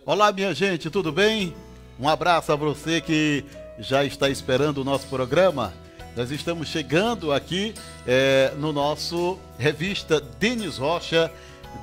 Olá, minha gente, tudo bem? Um abraço a você que já está esperando o nosso programa. Nós estamos chegando aqui no nosso Revista Denis Rocha,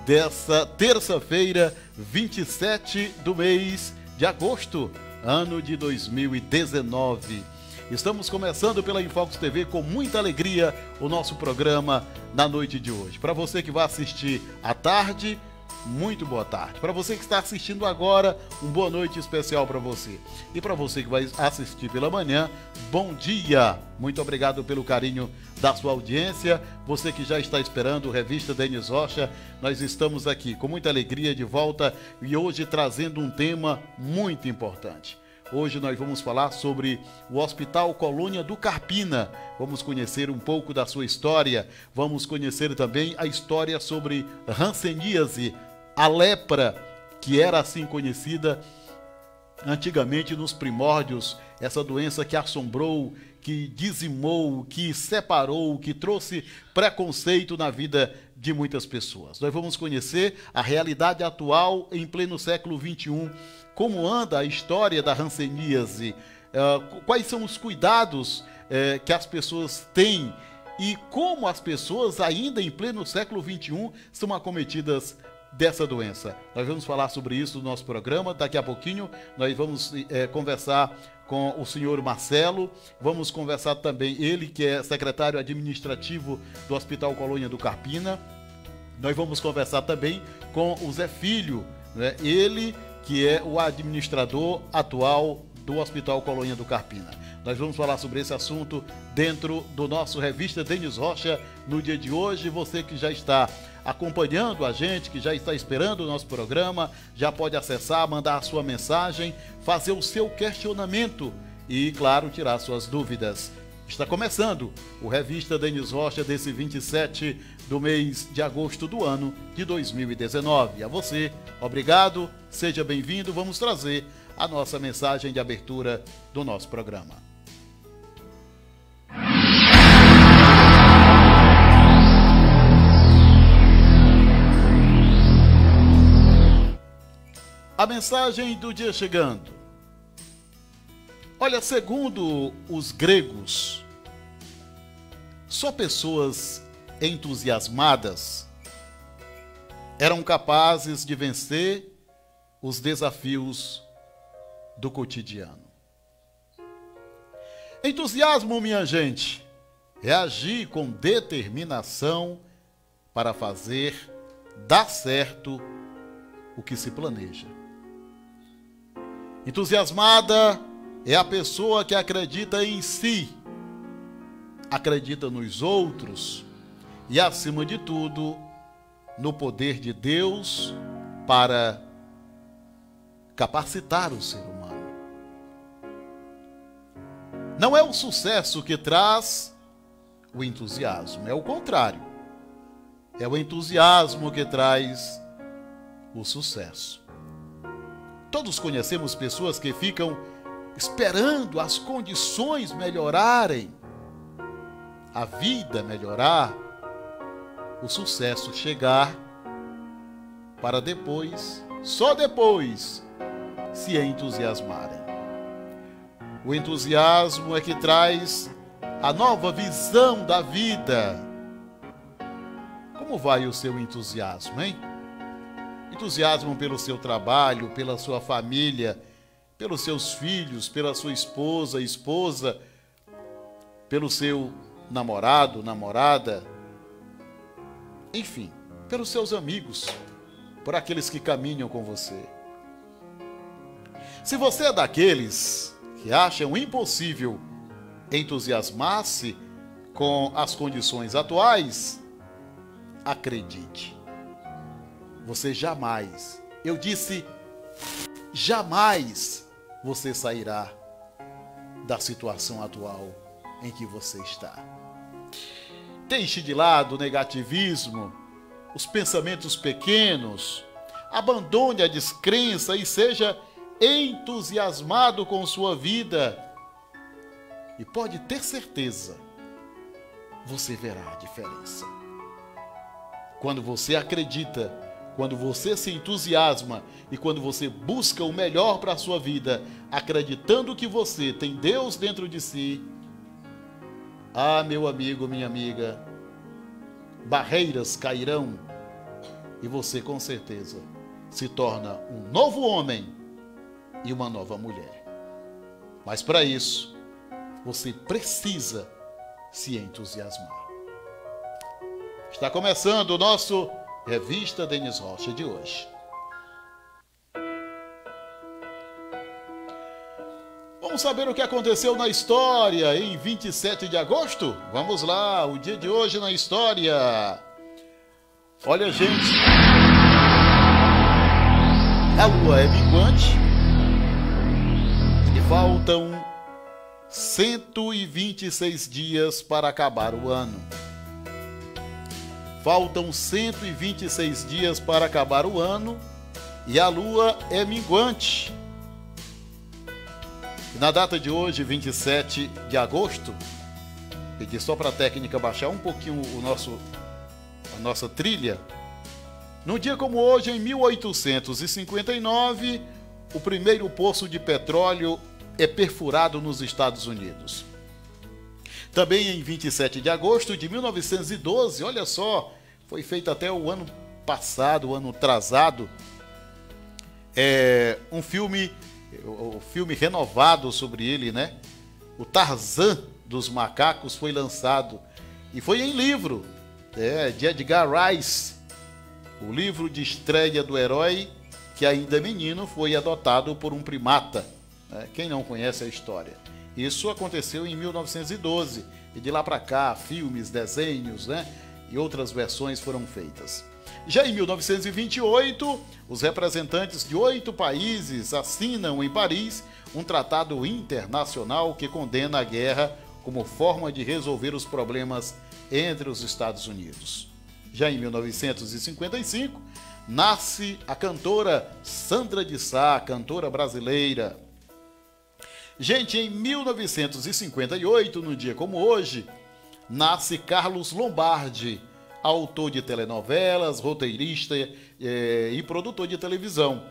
dessa terça-feira, 27 do mês de agosto, ano de 2019. Estamos começando pela Infox TV com muita alegria o nosso programa na noite de hoje. Para você que vai assistir à tarde, muito boa tarde. Para você que está assistindo agora, uma boa noite especial para você. E para você que vai assistir pela manhã, bom dia. Muito obrigado pelo carinho da sua audiência. Você que já está esperando o Revista Denis Rocha, nós estamos aqui com muita alegria de volta e hoje trazendo um tema muito importante. Hoje nós vamos falar sobre o Hospital Colônia do Carpina. Vamos conhecer um pouco da sua história. Vamos conhecer também a história sobre hanseníase, a lepra, que era assim conhecida antigamente nos primórdios. Essa doença que assombrou, que dizimou, que separou, que trouxe preconceito na vida de muitas pessoas. Nós vamos conhecer a realidade atual em pleno século XXI. Como anda a história da hanseníase, quais são os cuidados que as pessoas têm e como as pessoas ainda em pleno século XXI são acometidas dessa doença. Nós vamos falar sobre isso no nosso programa. Daqui a pouquinho nós vamos conversar com o senhor Marcelo, vamos conversar também, ele que é secretário administrativo do Hospital Colônia do Carpina. Nós vamos conversar também com o Zé Filho, né? Ele que é o administrador atual do Hospital Colônia do Carpina. Nós vamos falar sobre esse assunto dentro do nosso Revista Denis Rocha no dia de hoje. Você que já está acompanhando a gente, que já está esperando o nosso programa, já pode acessar, mandar a sua mensagem, fazer o seu questionamento e, claro, tirar suas dúvidas. Está começando o Revista Denis Rocha desse 27 do mês de agosto do ano de 2019. A você, obrigado, seja bem-vindo. Vamos trazer a nossa mensagem de abertura do nosso programa. A mensagem do dia chegando. Olha, segundo os gregos, só pessoas entusiasmadas eram capazes de vencer os desafios do cotidiano. Entusiasmo, minha gente, é agir com determinação para fazer dar certo o que se planeja. Entusiasmada é a pessoa que acredita em si, acredita nos outros e, acima de tudo, no poder de Deus para capacitar o ser humano. Não é o sucesso que traz o entusiasmo, é o contrário. É o entusiasmo que traz o sucesso. Todos conhecemos pessoas que ficam esperando as condições melhorarem, a vida melhorar, o sucesso chegar, para depois, só depois, se entusiasmarem. O entusiasmo é que traz a nova visão da vida. Como vai o seu entusiasmo, hein? Entusiasmo pelo seu trabalho, pela sua família, pelos seus filhos, pela sua esposa, pelo seu namorado, namorada, enfim, pelos seus amigos, por aqueles que caminham com você. Se você é daqueles que acham impossível entusiasmar-se com as condições atuais, acredite. Você jamais, eu disse, jamais você sairá da situação atual em que você está. Deixe de lado o negativismo, os pensamentos pequenos, abandone a descrença e seja entusiasmado com sua vida. E pode ter certeza, você verá a diferença. Quando você acredita, quando você se entusiasma e quando você busca o melhor para a sua vida, acreditando que você tem Deus dentro de si, meu amigo, minha amiga, barreiras cairão e você com certeza se torna um novo homem e uma nova mulher. Mas para isso, você precisa se entusiasmar. Está começando o nosso Revista Denis Rocha de hoje. Vamos saber o que aconteceu na história em 27 de agosto? Vamos lá, o dia de hoje na história. Olha, gente, a lua é minguante e faltam 126 dias para acabar o ano. Faltam 126 dias para acabar o ano e a lua é minguante. E na data de hoje, 27 de agosto, pedi só para a técnica baixar um pouquinho a nossa trilha. Num dia como hoje, em 1859, o primeiro poço de petróleo é perfurado nos Estados Unidos. Também em 27 de agosto de 1912, olha só, foi feito até o ano passado, o ano atrasado, um filme, o filme renovado sobre ele, né? O Tarzan dos Macacos foi lançado e foi em livro, de Edgar Rice. O livro de estreia do herói, que ainda menino, foi adotado por um primata. Quem não conhece a história? Isso aconteceu em 1912 e de lá para cá filmes, desenhos, e outras versões foram feitas. Já em 1928, os representantes de 8 países assinam em Paris um tratado internacional que condena a guerra como forma de resolver os problemas entre os Estados Unidos. Já em 1955, nasce a cantora Sandra de Sá, cantora brasileira. Gente, em 1958, num dia como hoje, nasce Carlos Lombardi, autor de telenovelas, roteirista e produtor de televisão.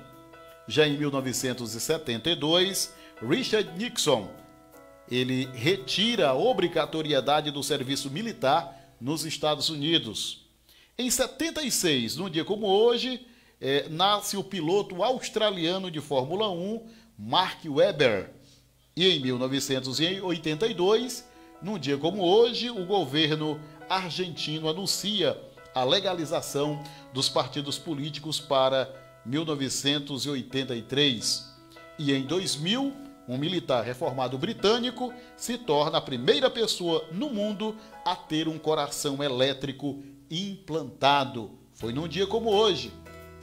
Já em 1972, Richard Nixon, ele retira a obrigatoriedade do serviço militar nos Estados Unidos. Em 76, num dia como hoje, nasce o piloto australiano de Fórmula 1, Mark Webber. E em 1982, num dia como hoje, o governo argentino anuncia a legalização dos partidos políticos para 1983. E em 2000, um militar reformado britânico se torna a primeira pessoa no mundo a ter um coração elétrico implantado. Foi num dia como hoje.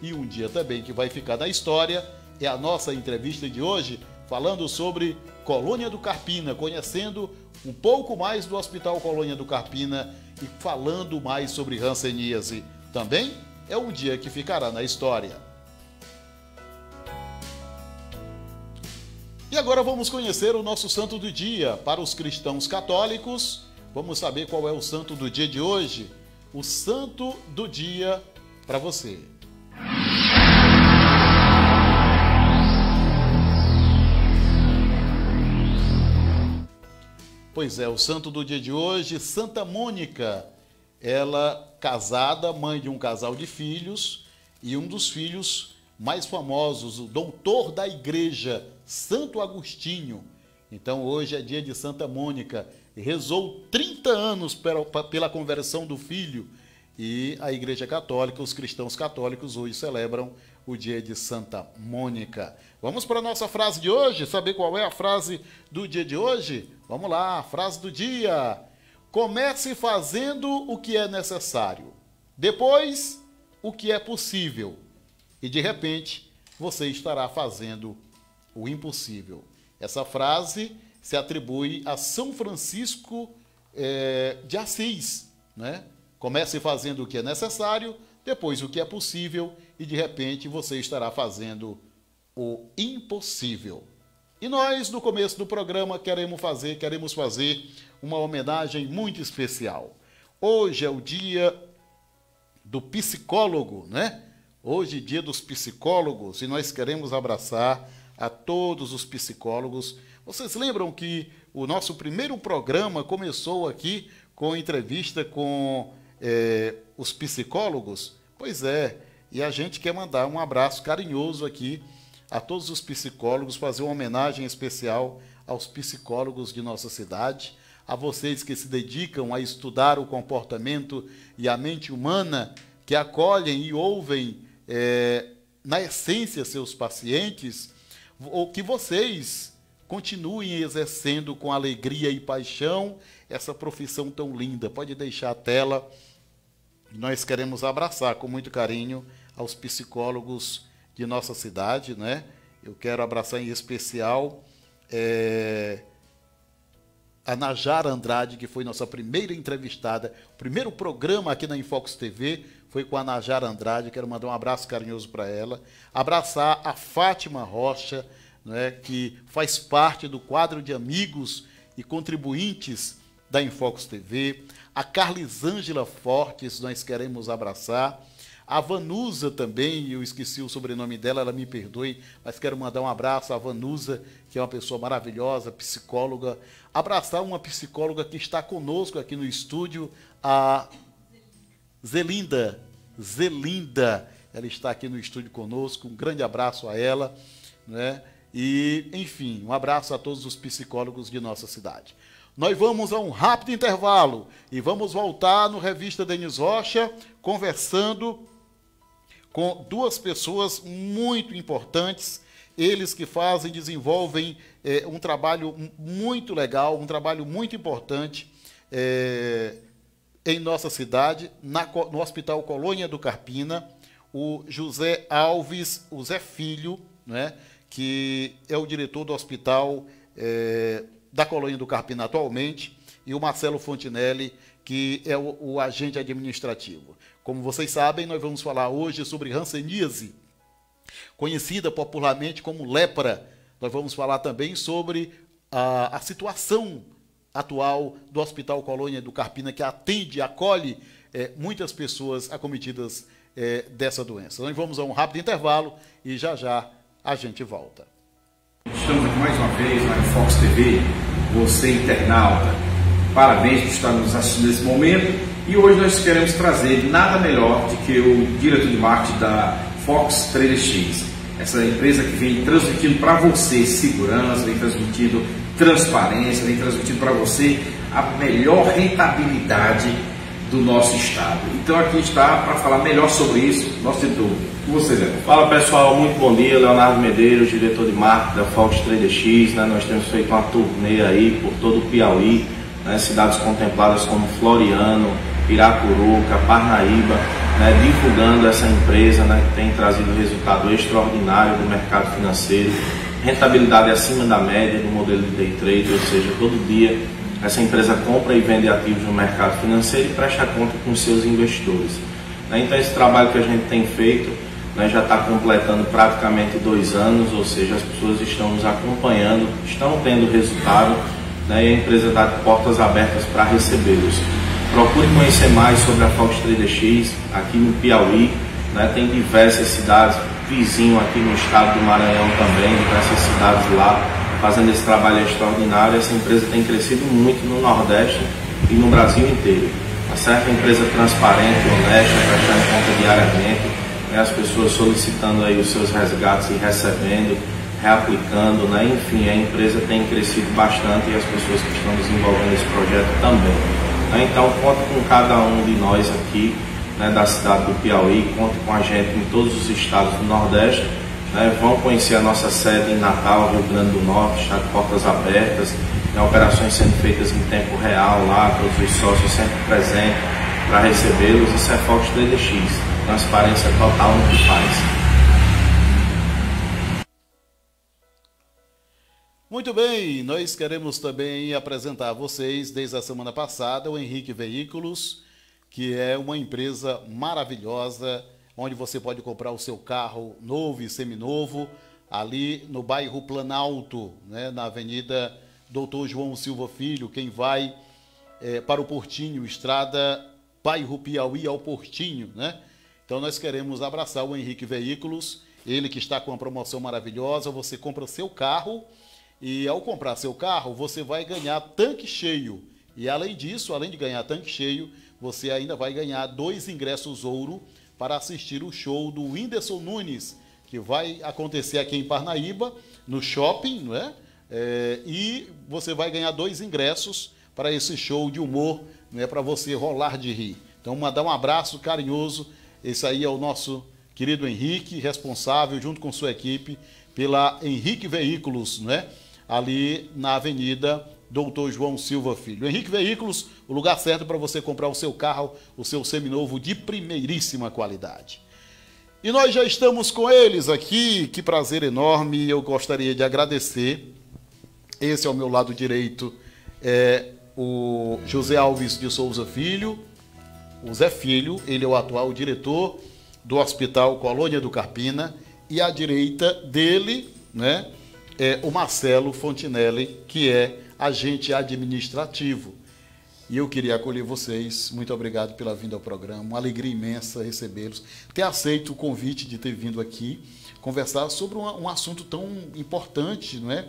E um dia também que vai ficar na história é a nossa entrevista de hoje, falando sobre Colônia do Carpina, conhecendo um pouco mais do Hospital Colônia do Carpina e falando mais sobre hanseníase. Também é um dia que ficará na história. E agora vamos conhecer o nosso santo do dia. Para os cristãos católicos, vamos saber qual é o santo do dia de hoje. O santo do dia para você. Pois é, o santo do dia de hoje, Santa Mônica. Ela casada, mãe de um casal de filhos, e um dos filhos mais famosos, o doutor da igreja, Santo Agostinho. Então hoje é dia de Santa Mônica. Rezou 30 anos pela conversão do filho. E a Igreja Católica, os cristãos católicos, hoje celebram o dia de Santa Mônica. Vamos para a nossa frase de hoje, saber qual é a frase do dia de hoje? Vamos lá, frase do dia. Comece fazendo o que é necessário. Depois, o que é possível. E de repente, você estará fazendo o impossível. Essa frase se atribui a São Francisco de Assis, né? Comece fazendo o que é necessário, depois o que é possível, e de repente você estará fazendo o impossível. E nós, no começo do programa, queremos fazer uma homenagem muito especial. Hoje é o dia do psicólogo, né? Hoje é dia dos psicólogos, e nós queremos abraçar a todos os psicólogos. Vocês lembram que o nosso primeiro programa começou aqui com entrevista com os psicólogos? Pois é, e a gente quer mandar um abraço carinhoso aqui a todos os psicólogos, fazer uma homenagem especial aos psicólogos de nossa cidade, a vocês que se dedicam a estudar o comportamento e a mente humana, que acolhem e ouvem na essência seus pacientes, ou que vocês continuem exercendo com alegria e paixão essa profissão tão linda. Pode deixar a tela. Nós queremos abraçar com muito carinho aos psicólogos de nossa cidade, né? Eu quero abraçar em especial a Najara Andrade, que foi nossa primeira entrevistada. O primeiro programa aqui na Infox TV foi com a Najara Andrade. Quero mandar um abraço carinhoso para ela. Abraçar a Fátima Rocha, né, que faz parte do quadro de amigos e contribuintes da Infox TV. A Carlisângela Fortes, nós queremos abraçar. A Vanusa também, eu esqueci o sobrenome dela, ela me perdoe, mas quero mandar um abraço à Vanusa, que é uma pessoa maravilhosa, psicóloga. Abraçar uma psicóloga que está conosco aqui no estúdio, a Zelinda. Ela está aqui no estúdio conosco, um grande abraço a ela, né? E, enfim, um abraço a todos os psicólogos de nossa cidade. Nós vamos a um rápido intervalo e vamos voltar no Revista Denis Rocha, conversando com duas pessoas muito importantes, eles que desenvolvem um trabalho muito legal, um trabalho muito importante em nossa cidade, no Hospital Colônia do Carpina, o José Alves, o Zé Filho, né, que é o diretor do Hospital da Colônia do Carpina atualmente, e o Marcelo Fontinelli, que é o agente administrativo. Como vocês sabem, nós vamos falar hoje sobre hanseníase, conhecida popularmente como lepra. Nós vamos falar também sobre a situação atual do Hospital Colônia do Carpina, que atende, acolhe muitas pessoas acometidas dessa doença. Nós vamos a um rápido intervalo e já já a gente volta. Estamos aqui mais uma vez na Infox TV, você internauta, parabéns por estar nos assistindo nesse momento, e hoje nós queremos trazer nada melhor do que o diretor de marketing da Fox 3DX, essa empresa que vem transmitindo para você segurança, vem transmitindo transparência, vem transmitindo para você a melhor rentabilidade do nosso estado. Então aqui está para falar melhor sobre isso, nosso diretor. Com você, Zé. Fala pessoal, muito bom dia, Leonardo Medeiros, diretor de marketing da Fox 3DX, né? Nós temos feito uma turnê aí por todo o Piauí, né? Cidades contempladas como Floriano, Piracuruca, Parnaíba, né? Divulgando essa empresa, né? Que tem trazido resultado extraordinário do mercado financeiro, rentabilidade acima da média do modelo de day trade, ou seja, todo dia essa empresa compra e vende ativos no mercado financeiro e presta conta com os seus investidores. Então esse trabalho que a gente tem feito, né, já está completando praticamente 2 anos, ou seja, as pessoas estão nos acompanhando, estão tendo resultado, né, e a empresa está de portas abertas para recebê-los. Procure conhecer mais sobre a Fox 3DX aqui no Piauí, né, tem diversas cidades, vizinho aqui no estado do Maranhão também, diversas cidades lá, fazendo esse trabalho extraordinário. Essa empresa tem crescido muito no Nordeste e no Brasil inteiro. Uma certa empresa transparente, honesta, prestando conta diariamente, né, as pessoas solicitando aí os seus resgates e recebendo, reaplicando, né, enfim, a empresa tem crescido bastante e as pessoas que estão desenvolvendo esse projeto também. Então, conte com cada um de nós aqui, né, da cidade do Piauí, conte com a gente em todos os estados do Nordeste. Vão conhecer a nossa sede em Natal, Rio Grande do Norte, está de portas abertas, operações sendo feitas em tempo real lá, todos os sócios sempre presentes, para recebê-los. Isso é Fox 3DX, transparência total no que faz. Muito bem, nós queremos também apresentar a vocês, desde a semana passada, o Henrique Veículos, que é uma empresa maravilhosa, onde você pode comprar o seu carro novo e seminovo, ali no bairro Planalto, né, na Avenida Doutor João Silva Filho, quem vai para o Portinho, estrada bairro Piauí ao Portinho, né? Então nós queremos abraçar o Henrique Veículos, ele que está com uma promoção maravilhosa, você compra seu carro e ao comprar seu carro você vai ganhar tanque cheio. E além disso, além de ganhar tanque cheio, você ainda vai ganhar 2 ingressos ouro para assistir o show do Whindersson Nunes, que vai acontecer aqui em Parnaíba, no shopping, não é? E você vai ganhar 2 ingressos para esse show de humor, né, para você rolar de rir. Então, mandar um abraço carinhoso. Esse aí é o nosso querido Henrique, responsável, junto com sua equipe, pela Henrique Veículos, não é? Ali na Avenida Doutor João Silva Filho. Henrique Veículos, o lugar certo para você comprar o seu carro, o seu seminovo de primeiríssima qualidade. E nós já estamos com eles aqui, que prazer enorme, eu gostaria de agradecer. Esse ao meu lado direito é o José Alves de Souza Filho, o Zé Filho, ele é o atual diretor do Hospital Colônia do Carpina, e à direita dele, né, é o Marcelo Fontinelli, que é agente administrativo. E eu queria acolher vocês, muito obrigado pela vinda ao programa, uma alegria imensa recebê-los, ter aceito o convite de ter vindo aqui conversar sobre um assunto tão importante, não é?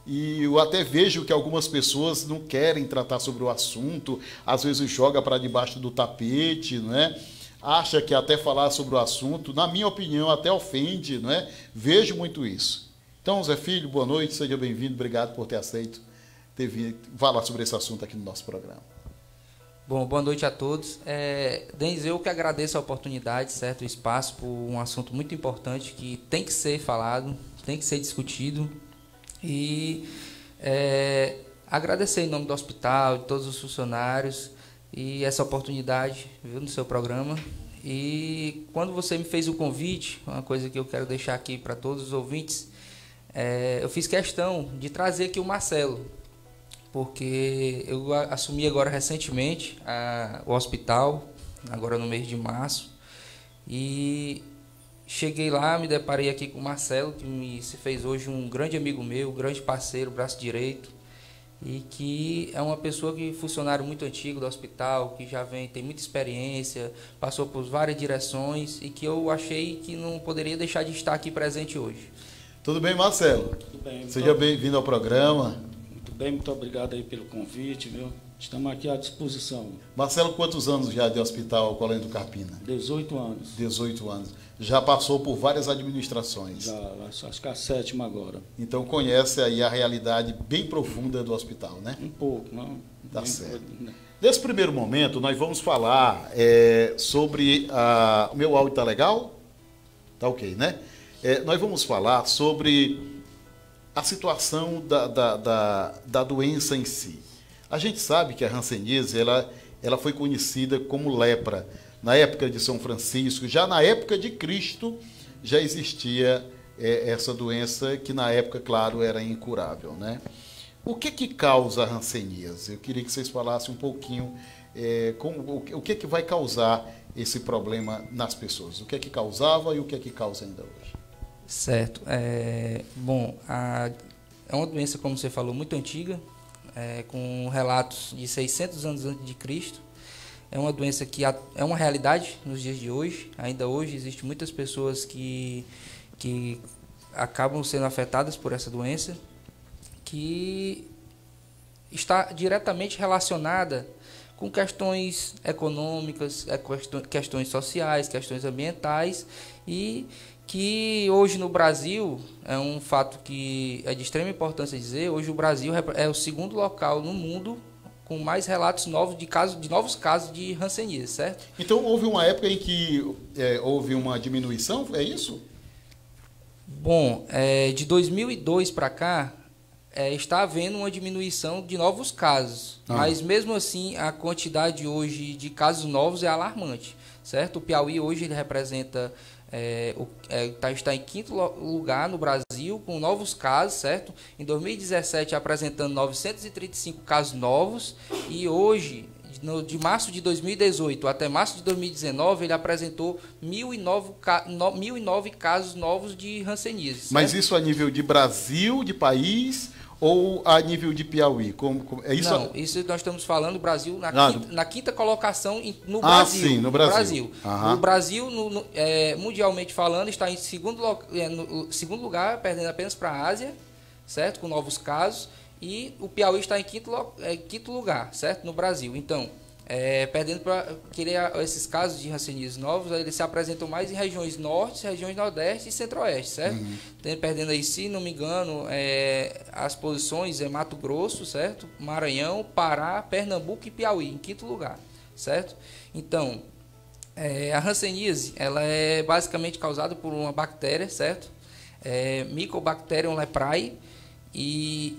E eu até vejo que algumas pessoas não querem tratar sobre o assunto, às vezes joga para debaixo do tapete, não é? Acha que até falar sobre o assunto, na minha opinião, até ofende, não é? Vejo muito isso. Então, Zé Filho, boa noite, seja bem-vindo, obrigado por ter aceito ter vindo falar sobre esse assunto aqui no nosso programa. Bom, boa noite a todos. Denis, eu que agradeço a oportunidade, certo, o espaço, por um assunto muito importante que tem que ser falado, tem que ser discutido. E agradecer em nome do hospital, de todos os funcionários, e essa oportunidade, viu, no seu programa. E quando você me fez o convite, uma coisa que eu quero deixar aqui para todos os ouvintes, eu fiz questão de trazer aqui o Marcelo, porque eu assumi agora recentemente o hospital, agora no mês de março, e cheguei lá, me deparei aqui com o Marcelo, que se fez hoje um grande amigo meu, um grande parceiro, braço direito, e que é uma pessoa que funcionário muito antigo do hospital, que já tem muita experiência, passou por várias direções e que eu achei que não poderia deixar de estar aqui presente hoje. Tudo bem, Marcelo? Tudo bem. Seja bem-vindo ao programa. Muito bem, muito obrigado aí pelo convite, viu? Estamos aqui à disposição. Marcelo, quantos anos já de Hospital Colônia do Carpina? 18 anos. 18 anos. Já passou por várias administrações. Já, acho que é a 7ª agora. Então conhece aí a realidade bem profunda do hospital, né? Um pouco, não? Tá certo. Nesse primeiro momento, nós vamos falar sobre... O meu áudio tá legal? Tá ok, né? Nós vamos falar sobre a situação da doença em si. A gente sabe que a hanseníase ela foi conhecida como lepra. Na época de São Francisco, já na época de Cristo, já existia essa doença que na época, claro, era incurável, né? O que causa a hanseníase? Eu queria que vocês falassem um pouquinho o que vai causar esse problema nas pessoas. O que causava e o que causa ainda hoje. Certo. Bom, é uma doença, como você falou, muito antiga, com relatos de 600 anos antes de Cristo. É uma doença que é uma realidade nos dias de hoje. Ainda hoje existem muitas pessoas que acabam sendo afetadas por essa doença, que está diretamente relacionada com questões econômicas, questões sociais, questões ambientais, e que hoje no Brasil, é um fato que é de extrema importância dizer, hoje o Brasil é o 2º local no mundo com mais relatos novos de novos casos de hanseníase, certo? Então houve uma época em que houve uma diminuição, é isso? Bom, de 2002 para cá, está havendo uma diminuição de novos casos. Mas, mesmo assim, a quantidade hoje de casos novos é alarmante, certo? O Piauí hoje ele representa, está em 5º lugar no Brasil, com novos casos, certo? Em 2017, apresentando 935 casos novos, e hoje, de março de 2018 até março de 2019, ele apresentou 1.009 casos novos de hanseníase. Mas isso a nível de Brasil, de país, ou a nível de Piauí? É isso? Não, isso nós estamos falando do Brasil na quinta colocação no Brasil. Sim, no Brasil. O Brasil, mundialmente falando, está em segundo lugar, perdendo apenas para a Ásia, certo? Com novos casos. E o Piauí está em quinto lugar, certo? No Brasil. Então, perdendo para esses casos de hanseníase novos, eles se apresentam mais em regiões norte, regiões nordeste e centro-oeste, certo? Perdendo aí, se não me engano, as posições é Mato Grosso, certo? Maranhão, Pará, Pernambuco e Piauí, em 5º lugar, certo? Então, a hanseníase, ela é basicamente causada por uma bactéria, certo? Mycobacterium leprae, e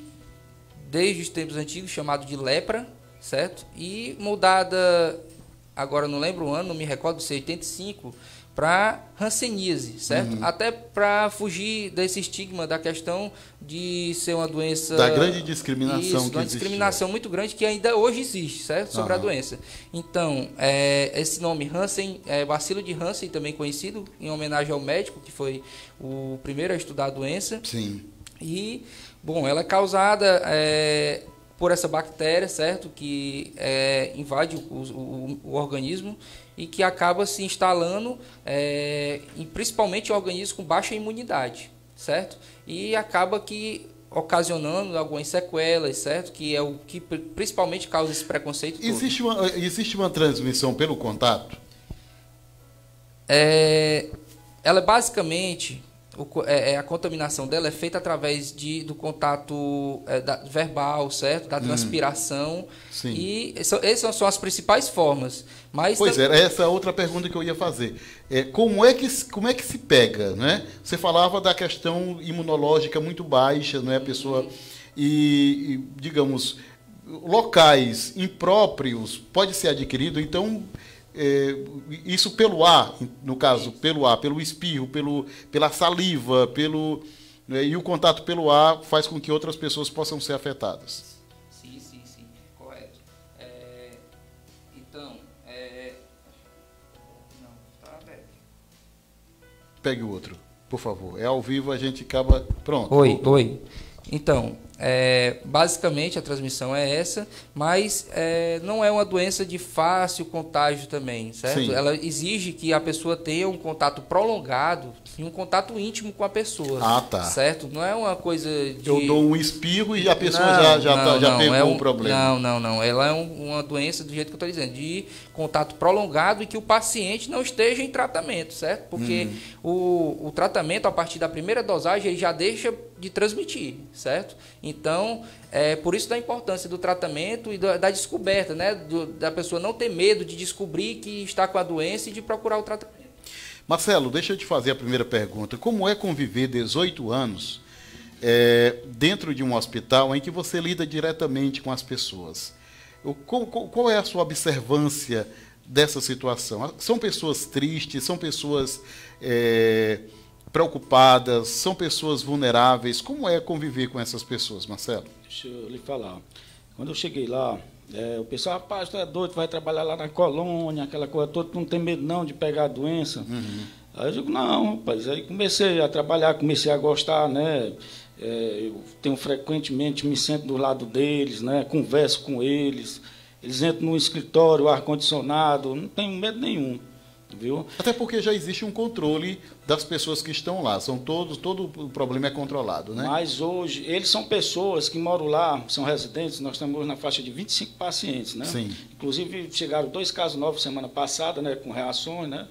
desde os tempos antigos chamado de lepra, certo? E mudada, agora não lembro o ano, não me recordo, se é 85, para hanseníase, certo? Até para fugir desse estigma da questão de ser uma doença... Da grande discriminação que existe. Uma discriminação muito grande que ainda hoje existe, certo? Sobre a doença. Então, esse nome Hansen, bacilo de Hansen, também conhecido, em homenagem ao médico, que foi o primeiro a estudar a doença. Sim. E, bom, ela é causada por essa bactéria, certo? Que invade o organismo e que acaba se instalando principalmente em organismos com baixa imunidade, certo? E acaba que ocasionando algumas sequelas, certo? Que é o que principalmente causa esse preconceito todo. Existe uma transmissão pelo contato? Ela basicamente... a contaminação dela é feita através do contato verbal, certo? Da transpiração. Sim. E essas são as principais formas. Mas essa é a outra pergunta que eu ia fazer. Como é que se pega, né? Você falava da questão imunológica muito baixa, não é? A pessoa digamos, locais impróprios pode ser adquirido, então... isso pelo ar, no caso, pelo espirro, pela saliva, e o contato pelo ar faz com que outras pessoas possam ser afetadas. Sim, correto. Então, não, tá aberto. Pegue o outro, por favor. É ao vivo, a gente acaba... Pronto. Oi. Então, basicamente a transmissão é essa, mas não é uma doença de fácil contágio também, certo? Sim. Ela exige que a pessoa tenha um contato prolongado e um contato íntimo com a pessoa. Ah, tá. Certo? Não é uma coisa de... Eu dou um espirro e a pessoa já pegou o problema. Não. Ela é uma doença, do jeito que eu estou dizendo, de contato prolongado e que o paciente não esteja em tratamento, certo? Porque o tratamento, a partir da primeira dosagem, ele já deixa de transmitir, certo? Então, por isso da importância do tratamento e da descoberta, né? Da pessoa não ter medo de descobrir que está com a doença e de procurar o tratamento. Marcelo, deixa eu te fazer a primeira pergunta. Como é conviver 18 anos dentro de um hospital em que você lida diretamente com as pessoas? Qual é a sua observância dessa situação? São pessoas tristes, são pessoas preocupadas, são pessoas vulneráveis? Como é conviver com essas pessoas, Marcelo? Deixa eu lhe falar. Quando eu cheguei lá, o pessoal, rapaz, tu é doido, vai trabalhar lá na colônia, aquela coisa toda, tu não tem medo não de pegar a doença? Aí eu digo, não, rapaz. Aí comecei a trabalhar, comecei a gostar, né? Eu frequentemente, me sento do lado deles, né? Converso com eles, eles entram no escritório, ar-condicionado, não tenho medo nenhum. Viu? Até porque já existe um controle das pessoas que estão lá. Todo o problema é controlado, né? Mas hoje, eles são pessoas que moram lá, são residentes, nós estamos hoje na faixa de 25 pacientes, né? Sim. Inclusive, chegaram 2 casos novos semana passada, né? Com reações, né?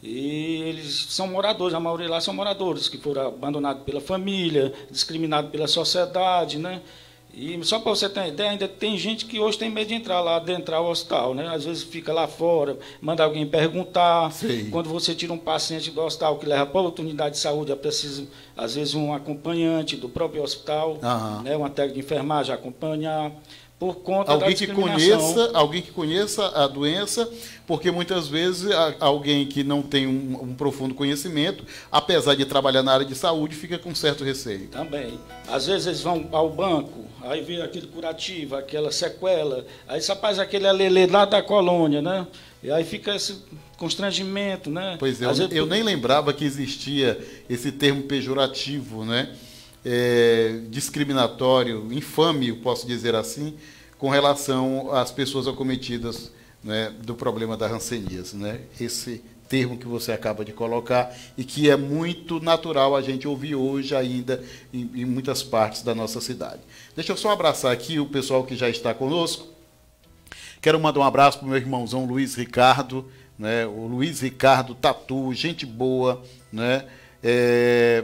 E eles são moradores, a maioria lá são moradores, que foram abandonados pela família, discriminados pela sociedade, né? E só para você ter uma ideia, ainda tem gente que hoje tem medo de entrar lá, adentrar o hospital, né? Às vezes fica lá fora, manda alguém perguntar. Sim. Quando você tira um paciente do hospital que leva para outra unidade de saúde, é preciso, às vezes, um acompanhante do próprio hospital, né? Uma técnica de enfermagem acompanhar. Por conta da discriminação. Alguém que conheça a doença, porque muitas vezes alguém que não tem um profundo conhecimento, apesar de trabalhar na área de saúde, fica com certo receio. Também. Às vezes eles vão ao banco, aí vê aquele curativo, aquela sequela, aí rapaz, aquele alelê lá da colônia, né? E aí fica esse constrangimento, né? Pois é, eu nem lembrava que existia esse termo pejorativo, né? Discriminatório, infame, eu posso dizer assim, com relação às pessoas acometidas, né, do problema da hanseníase, né? Esse termo que você acaba de colocar e que é muito natural a gente ouvir hoje ainda em muitas partes da nossa cidade. Deixa eu só abraçar aqui o pessoal que já está conosco. Quero mandar um abraço para o meu irmãozão Luiz Ricardo, né? O Luiz Ricardo Tatu, gente boa, né?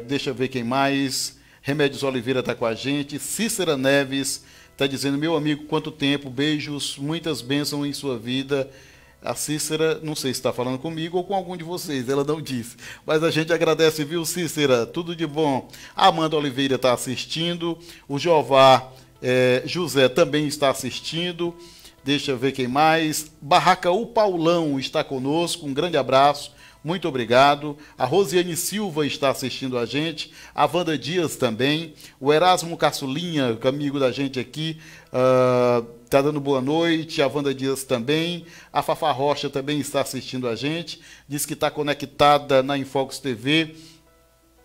Deixa eu ver quem mais. Remédios Oliveira está com a gente. Cícera Neves está dizendo: meu amigo, quanto tempo, beijos, muitas bênçãos em sua vida. A Cícera, não sei se está falando comigo ou com algum de vocês, ela não disse. Mas a gente agradece, viu, Cícera? Tudo de bom. A Amanda Oliveira está assistindo. O Jeová José também está assistindo. Deixa eu ver quem mais. Barraca O Paulão está conosco. Um grande abraço. Muito obrigado. A Rosiane Silva está assistindo a gente. A Wanda Dias também. O Erasmo Caçulinha, amigo da gente aqui, está dando boa noite. A Wanda Dias também. A Fafá Rocha também está assistindo a gente. Diz que está conectada na Infox TV,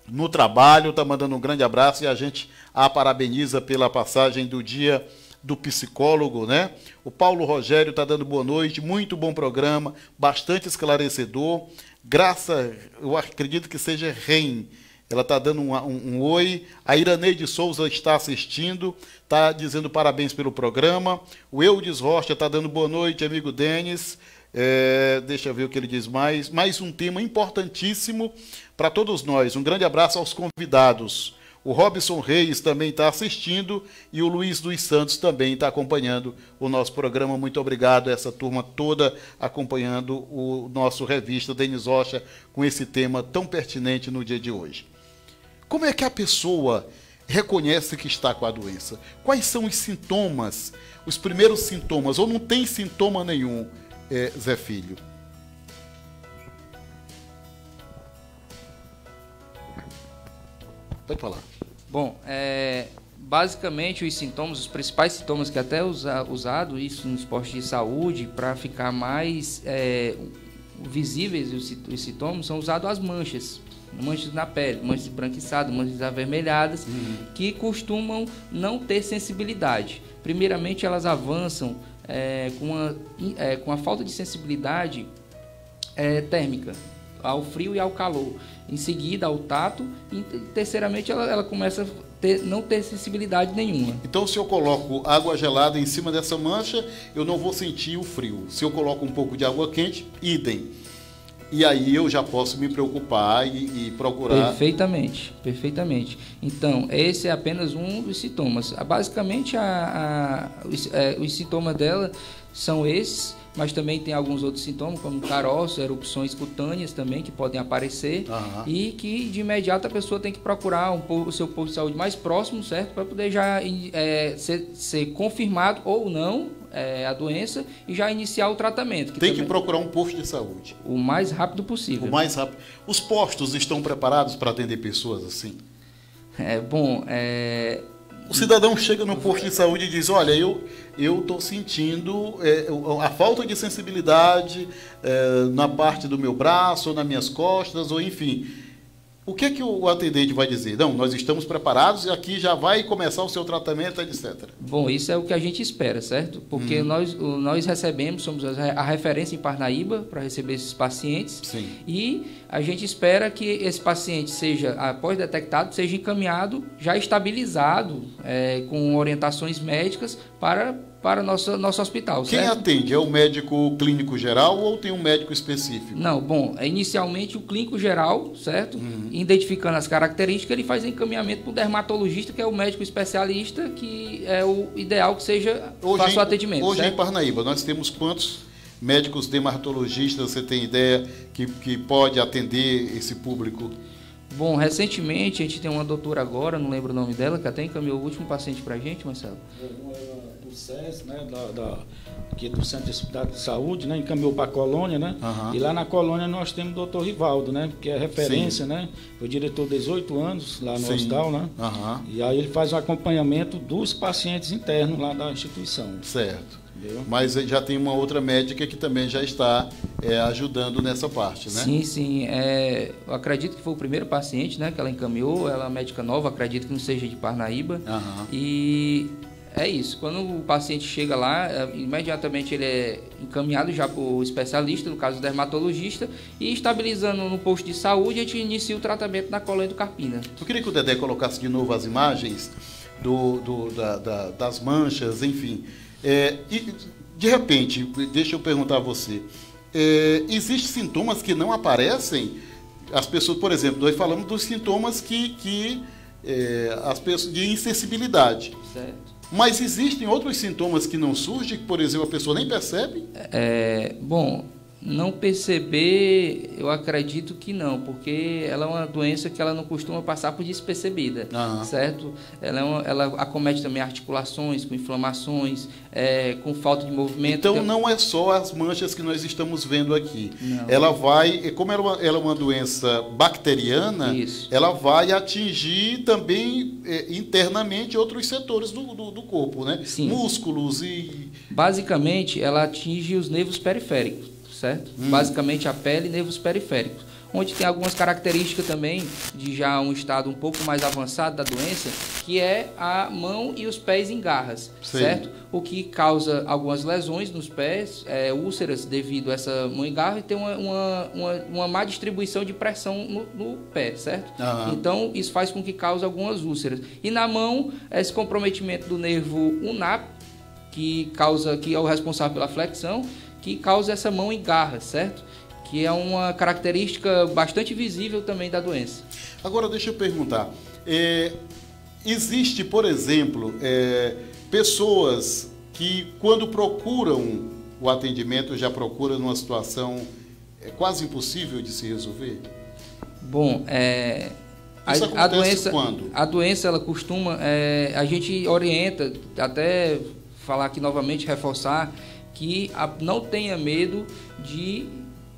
no trabalho. Está mandando um grande abraço e a gente a parabeniza pela passagem do dia do psicólogo, né? O Paulo Rogério está dando boa noite. Muito bom programa, bastante esclarecedor. Graça, eu acredito que seja REM. Ela está dando um oi. A Iraneide Souza está assistindo, está dizendo parabéns pelo programa. O Eudes Rocha está dando boa noite, amigo Denis. Deixa eu ver o que ele diz mais. Mais um tema importantíssimo para todos nós. Um grande abraço aos convidados. O Robson Reis também está assistindo e o Luiz dos Santos também está acompanhando o nosso programa. Muito obrigado a essa turma toda acompanhando o nosso revista Denis Rocha com esse tema tão pertinente no dia de hoje. Como é que a pessoa reconhece que está com a doença? Quais são os sintomas, os primeiros sintomas? Ou não tem sintoma nenhum, Zé Filho? Pode falar. Bom, basicamente os sintomas, os principais sintomas que até usado isso nos postos de saúde para ficar mais visíveis os sintomas, são usados as manchas na pele, manchas esbranquiçadas, manchas avermelhadas, que costumam não ter sensibilidade. Primeiramente, elas avançam com a falta de sensibilidade térmica ao frio e ao calor. Em seguida, ao tato. E, terceiramente, ela começa a não ter sensibilidade nenhuma. Então, se eu coloco água gelada em cima dessa mancha, eu não vou sentir o frio. Se eu coloco um pouco de água quente, idem. E aí eu já posso me preocupar e procurar... Perfeitamente, perfeitamente. Então, esse é apenas um dos sintomas. Basicamente, os sintomas dela são esses, mas também tem alguns outros sintomas, como caroço, erupções cutâneas também, que podem aparecer, e que de imediato a pessoa tem que procurar o seu posto de saúde mais próximo, certo? Para poder já ser confirmado ou não a doença e já iniciar o tratamento. Tem que procurar um posto de saúde. O mais rápido possível. O mais rápido. Os postos estão preparados para atender pessoas assim? O cidadão chega no posto de saúde e diz: olha, eu estou sentindo a falta de sensibilidade na parte do meu braço, ou nas minhas costas, ou enfim. O que é que o atendente vai dizer? Não, nós estamos preparados e aqui já vai começar o seu tratamento, etc. Bom, isso é o que a gente espera, certo? Porque nós recebemos, somos a referência em Parnaíba para receber esses pacientes. Sim. E a gente espera que esse paciente seja, após detectado, seja encaminhado, já estabilizado, com orientações médicas para para nosso hospital. Quem certo? atende? É o médico clínico geral ou tem um médico específico? Não, bom, inicialmente o clínico geral, certo? Identificando as características, ele faz encaminhamento para o dermatologista, que é o médico especialista, que é o ideal que seja faça o atendimento. Hoje certo? em Parnaíba, nós temos quantos médicos dermatologistas, você tem ideia, que pode atender esse público? Bom, recentemente a gente tem uma doutora agora, não lembro o nome dela, que até encaminhou o último paciente para a gente, Marcelo. Do SES, né, aqui do Centro de Saúde, né, encaminhou para a Colônia, né, e lá na Colônia nós temos o doutor Rivaldo, né, que é referência, né, foi diretor 18 anos lá no hospital, né, e aí ele faz o acompanhamento dos pacientes internos lá da instituição. Certo. Entendeu? Mas já tem uma outra médica que também já está ajudando nessa parte, né? Sim, sim. Eu acredito que foi o primeiro paciente, né, que ela encaminhou. Ela é médica nova, acredito que não seja de Parnaíba. E é isso. Quando o paciente chega lá, imediatamente ele é encaminhado já para o especialista, no caso o dermatologista, e estabilizando no posto de saúde, a gente inicia o tratamento na colônia do Carpina. Eu queria que o Dedé colocasse de novo as imagens das manchas, enfim. E, de repente, deixa eu perguntar a você, existem sintomas que não aparecem? As pessoas, por exemplo, nós falamos dos sintomas as pessoas de insensibilidade. Certo. Mas existem outros sintomas que não surgem, que, por exemplo, a pessoa nem percebe? Bom, não perceber, eu acredito que não, porque ela é uma doença que ela não costuma passar por despercebida, certo? Ela acomete também articulações, com inflamações, com falta de movimento. Então não é só as manchas que nós estamos vendo aqui. Não. Ela vai, como ela é uma doença bacteriana, Isso. ela vai atingir também internamente outros setores do corpo, né? Sim. Músculos e... Basicamente, ela atinge os nervos periféricos, certo? Basicamente a pele e nervos periféricos, onde tem algumas características também de já um estado um pouco mais avançado da doença, que é a mão e os pés em garras, certo? O que causa algumas lesões nos pés, úlceras devido a essa mão em garra, e tem uma má distribuição de pressão no pé, certo? Então isso faz com que cause algumas úlceras. E na mão, esse comprometimento do nervo ulnar, que é o responsável pela flexão, que causa essa mão em garra, certo? Que é uma característica bastante visível também da doença. Agora, deixa eu perguntar. Existe, por exemplo, pessoas que, quando procuram o atendimento, já procuram numa situação quase impossível de se resolver? Bom, Isso acontece quando? A doença, ela costuma... a gente orienta, até falar aqui novamente, reforçar, que não tenha medo de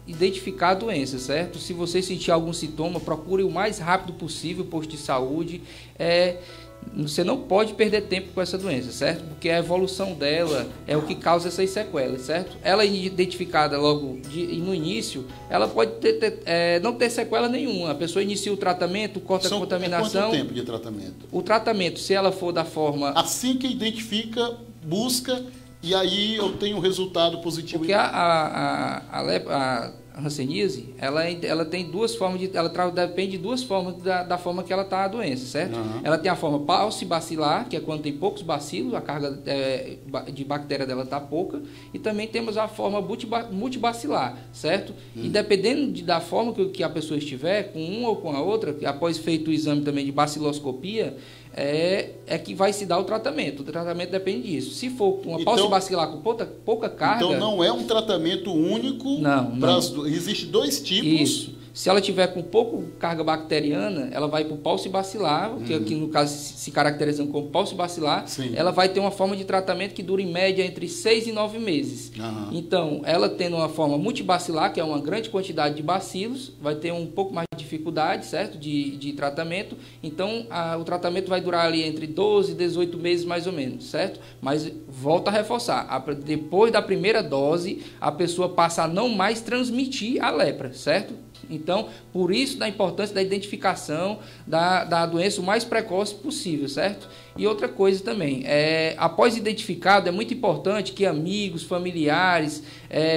identificar a doença, certo? Se você sentir algum sintoma, procure o mais rápido possível o posto de saúde. Você não pode perder tempo com essa doença, certo? Porque a evolução dela é o que causa essas sequelas, certo? Ela identificada logo no início, ela pode não ter sequela nenhuma. A pessoa inicia o tratamento, corta a contaminação. Quanto tempo de tratamento? O tratamento, se ela for da forma... Assim que identifica, busca... E aí eu tenho um resultado positivo. Porque a hanseníase, ela tem duas formas depende de duas formas da forma que ela está a doença, certo? Ela tem a forma paucibacilar, que é quando tem poucos bacilos, a carga de bactéria dela está pouca, e também temos a forma multibacilar, certo? E dependendo da forma que a pessoa estiver, com uma ou com a outra, após feito o exame também de baciloscopia, que vai se dar o tratamento. O tratamento depende disso. Se for uma paucibacilar com pouca carga... Então não é um tratamento único? Não. Existem dois tipos? Isso. Se ela tiver com pouco carga bacteriana, ela vai para o paucibacilar, que aqui no caso se caracteriza como paucibacilar. Ela vai ter uma forma de tratamento que dura em média entre 6 e 9 meses. Então, ela tendo uma forma multibacilar, que é uma grande quantidade de bacilos, vai ter um pouco mais de dificuldade, certo? De tratamento. Então, o tratamento vai durar ali entre 12 e 18 meses mais ou menos, certo? Mas volta a reforçar, depois da primeira dose, a pessoa passa a não mais transmitir a lepra, certo? Então, por isso da importância da identificação da doença o mais precoce possível, certo? E outra coisa também, após identificado, é muito importante que amigos, familiares,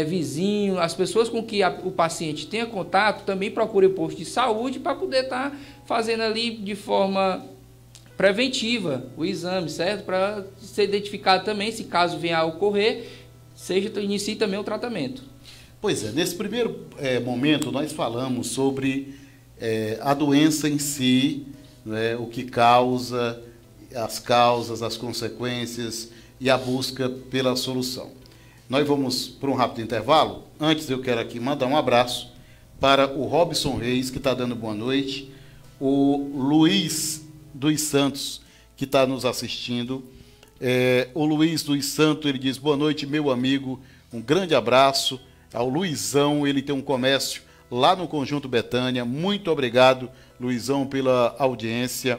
vizinhos, as pessoas com que o paciente tenha contato, também procurem o posto de saúde para poder estar fazendo ali de forma preventiva, o exame, certo? Para ser identificado também, se caso venha a ocorrer, inicie também o tratamento. Pois é, nesse primeiro momento nós falamos sobre a doença em si, né, o que causa, as causas, as consequências e a busca pela solução. Nós vamos para um rápido intervalo. Antes eu quero aqui mandar um abraço para o Robson Reis, que está dando boa noite, o Luiz dos Santos, que está nos assistindo. O Luiz dos Santos, ele diz, boa noite, meu amigo, um grande abraço ao Luizão, ele tem um comércio lá no Conjunto Betânia. Muito obrigado, Luizão, pela audiência.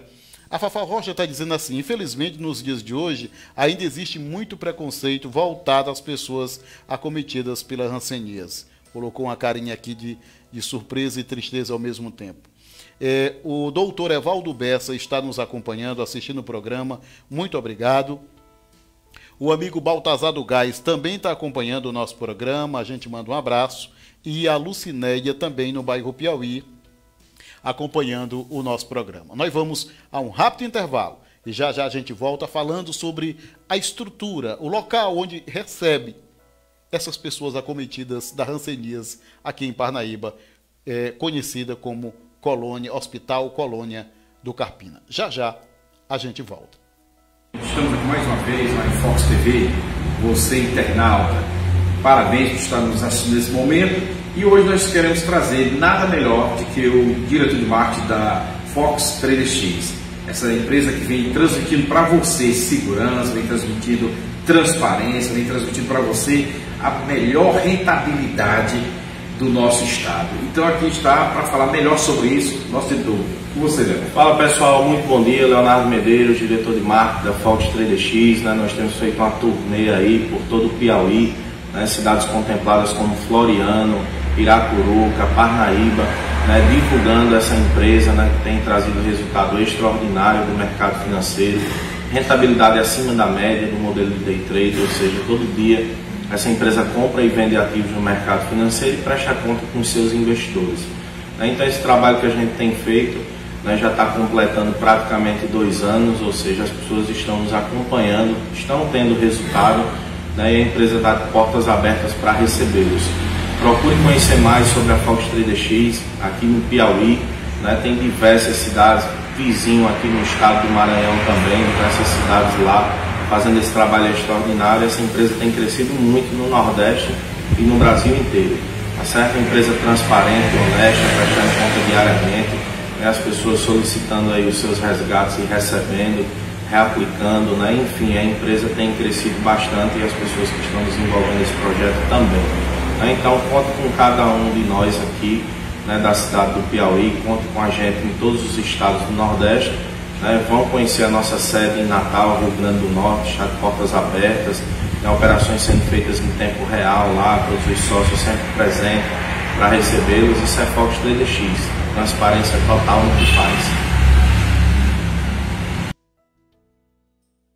A Fafá Rocha está dizendo assim, infelizmente, nos dias de hoje, ainda existe muito preconceito voltado às pessoas acometidas pela hanseníase. Colocou uma carinha aqui de surpresa e tristeza ao mesmo tempo. O doutor Evaldo Bessa está nos acompanhando, assistindo o programa. Muito obrigado. O amigo Baltazar do Gás também está acompanhando o nosso programa. A gente manda um abraço. E a Lucinéia também no bairro Piauí, acompanhando o nosso programa. Nós vamos a um rápido intervalo e já a gente volta falando sobre a estrutura, o local onde recebe essas pessoas acometidas da hanseníase aqui em Parnaíba, conhecida como Hospital Colônia do Carpina. Já a gente volta. Estamos aqui mais uma vez na Fox TV, você internauta, parabéns por estar nos assistindo nesse momento. E hoje nós queremos trazer nada melhor do que o diretor de marketing da Fox 3DX. Essa empresa que vem transmitindo para você segurança, vem transmitindo transparência, vem transmitindo para você a melhor rentabilidade do nosso estado. Então aqui está para falar melhor sobre isso, nosso diretor. Com você, Leandro. Fala pessoal, muito bom dia, Leonardo Medeiros, diretor de marketing da Fox 3DX. Nós temos feito uma turnê aí por todo o Piauí, cidades contempladas como Floriano, Piracuruca, Parnaíba, divulgando essa empresa, que tem trazido resultado extraordinário do mercado financeiro, rentabilidade acima da média do modelo de day trade, ou seja, todo dia essa empresa compra e vende ativos no mercado financeiro e presta conta com os seus investidores. Então esse trabalho que a gente tem feito já está completando praticamente 2 anos, ou seja, as pessoas estão nos acompanhando, estão tendo resultado, e a empresa está de portas abertas para recebê-los. Procure conhecer mais sobre a Fox 3DX aqui no Piauí, tem diversas cidades, vizinho aqui no estado do Maranhão também, diversas cidades lá, fazendo esse trabalho extraordinário. Essa empresa tem crescido muito no Nordeste e no Brasil inteiro. Tá certo? Uma empresa transparente, honesta, prestando conta diariamente, as pessoas solicitando aí os seus resgates e recebendo, reaplicando, enfim, a empresa tem crescido bastante e as pessoas que estão desenvolvendo esse projeto também. Então, conte com cada um de nós aqui, da cidade do Piauí, conte com a gente em todos os estados do Nordeste. Vão conhecer a nossa sede em Natal, Rio Grande do Norte, está de portas abertas, operações sendo feitas em tempo real lá, todos os sócios sempre presentes para recebê-los. Isso é Fox 3DX, transparência total no que faz.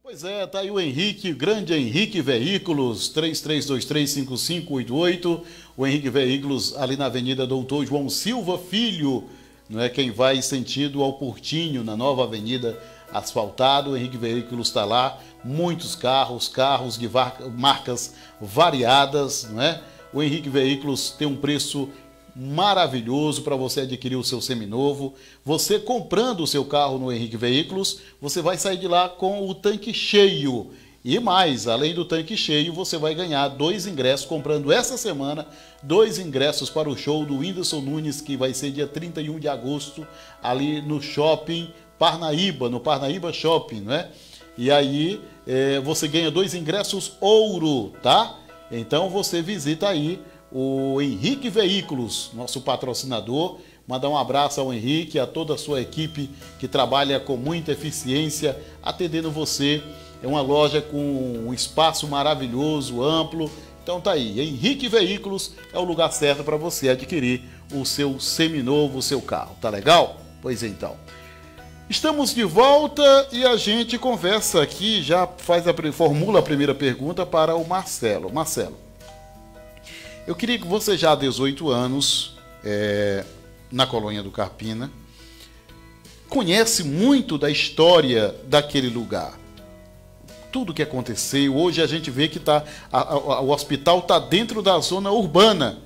Pois é, tá aí o Henrique, grande Henrique Veículos, 33235588, o Henrique Veículos ali na Avenida Doutor João Silva Filho, quem vai sentido ao Portinho, na nova avenida asfaltada. O Henrique Veículos está lá, muitos carros de marcas variadas, O Henrique Veículos tem um preço maravilhoso para você adquirir o seu seminovo. Você comprando o seu carro no Henrique Veículos, você vai sair de lá com o tanque cheio. E mais, além do tanque cheio, você vai ganhar 2 ingressos, comprando essa semana 2 ingressos para o show do Whindersson Nunes, que vai ser dia 31 de agosto, ali no Shopping Parnaíba, no Parnaíba Shopping, E aí você ganha 2 ingressos ouro, tá? Então você visita aí o Henrique Veículos, nosso patrocinador. Mandar um abraço ao Henrique e a toda a sua equipe que trabalha com muita eficiência, atendendo você. É uma loja com um espaço maravilhoso, amplo. Então tá aí, Henrique Veículos é o lugar certo para você adquirir o seu seminovo, o seu carro. Tá legal? Pois então. Estamos de volta e a gente conversa aqui, já formula a primeira pergunta para o Marcelo. Marcelo, eu queria que você já há 18 anos, na Colônia do Carpina, conhece muito da história daquele lugar. Tudo que aconteceu, hoje a gente vê que o hospital está dentro da zona urbana,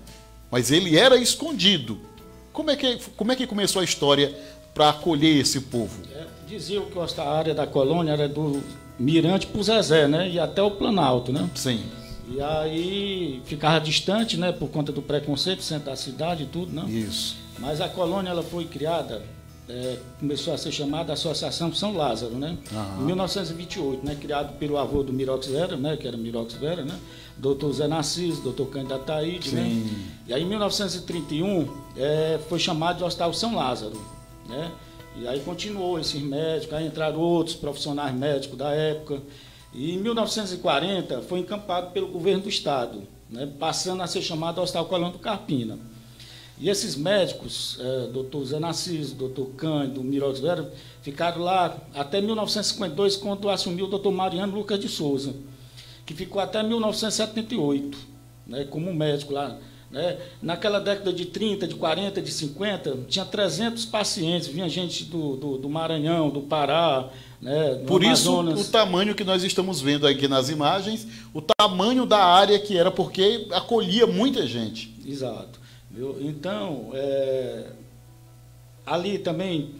mas ele era escondido. Como é que começou a história para acolher esse povo? Diziam que a área da colônia era do Mirante para o Zezé, né? E até o Planalto, né? Sim. E aí ficava distante, né? Por conta do preconceito, centro da cidade e tudo, né? Isso. Mas a colônia ela foi criada, começou a ser chamada Associação São Lázaro, né? Em 1928, né? Criado pelo avô do Mirox Vera, né? Que era Mirox Vera, né? Doutor Zé Narciso, doutor Cândido Ataíde, né? E aí em 1931 foi chamado de Hospital São Lázaro, né? E aí continuou esses médicos, aí entraram outros profissionais médicos da época. E em 1940 foi encampado pelo governo do estado, né? Passando a ser chamado Hospital Colônia do Carpina. E esses médicos, doutor Zé Narciso, doutor Cândido, Mirox Vera, ficaram lá até 1952, quando assumiu o doutor Mariano Lucas de Souza, que ficou até 1978, né, como médico lá. Né? Naquela década de 30, de 40, de 50, tinha 300 pacientes, vinha gente do Maranhão, do Pará, né, do Por Amazonas. isso o tamanho que nós estamos vendo aqui nas imagens, o tamanho da área que era, porque acolhia muita gente. Exato. Viu? Então, ali também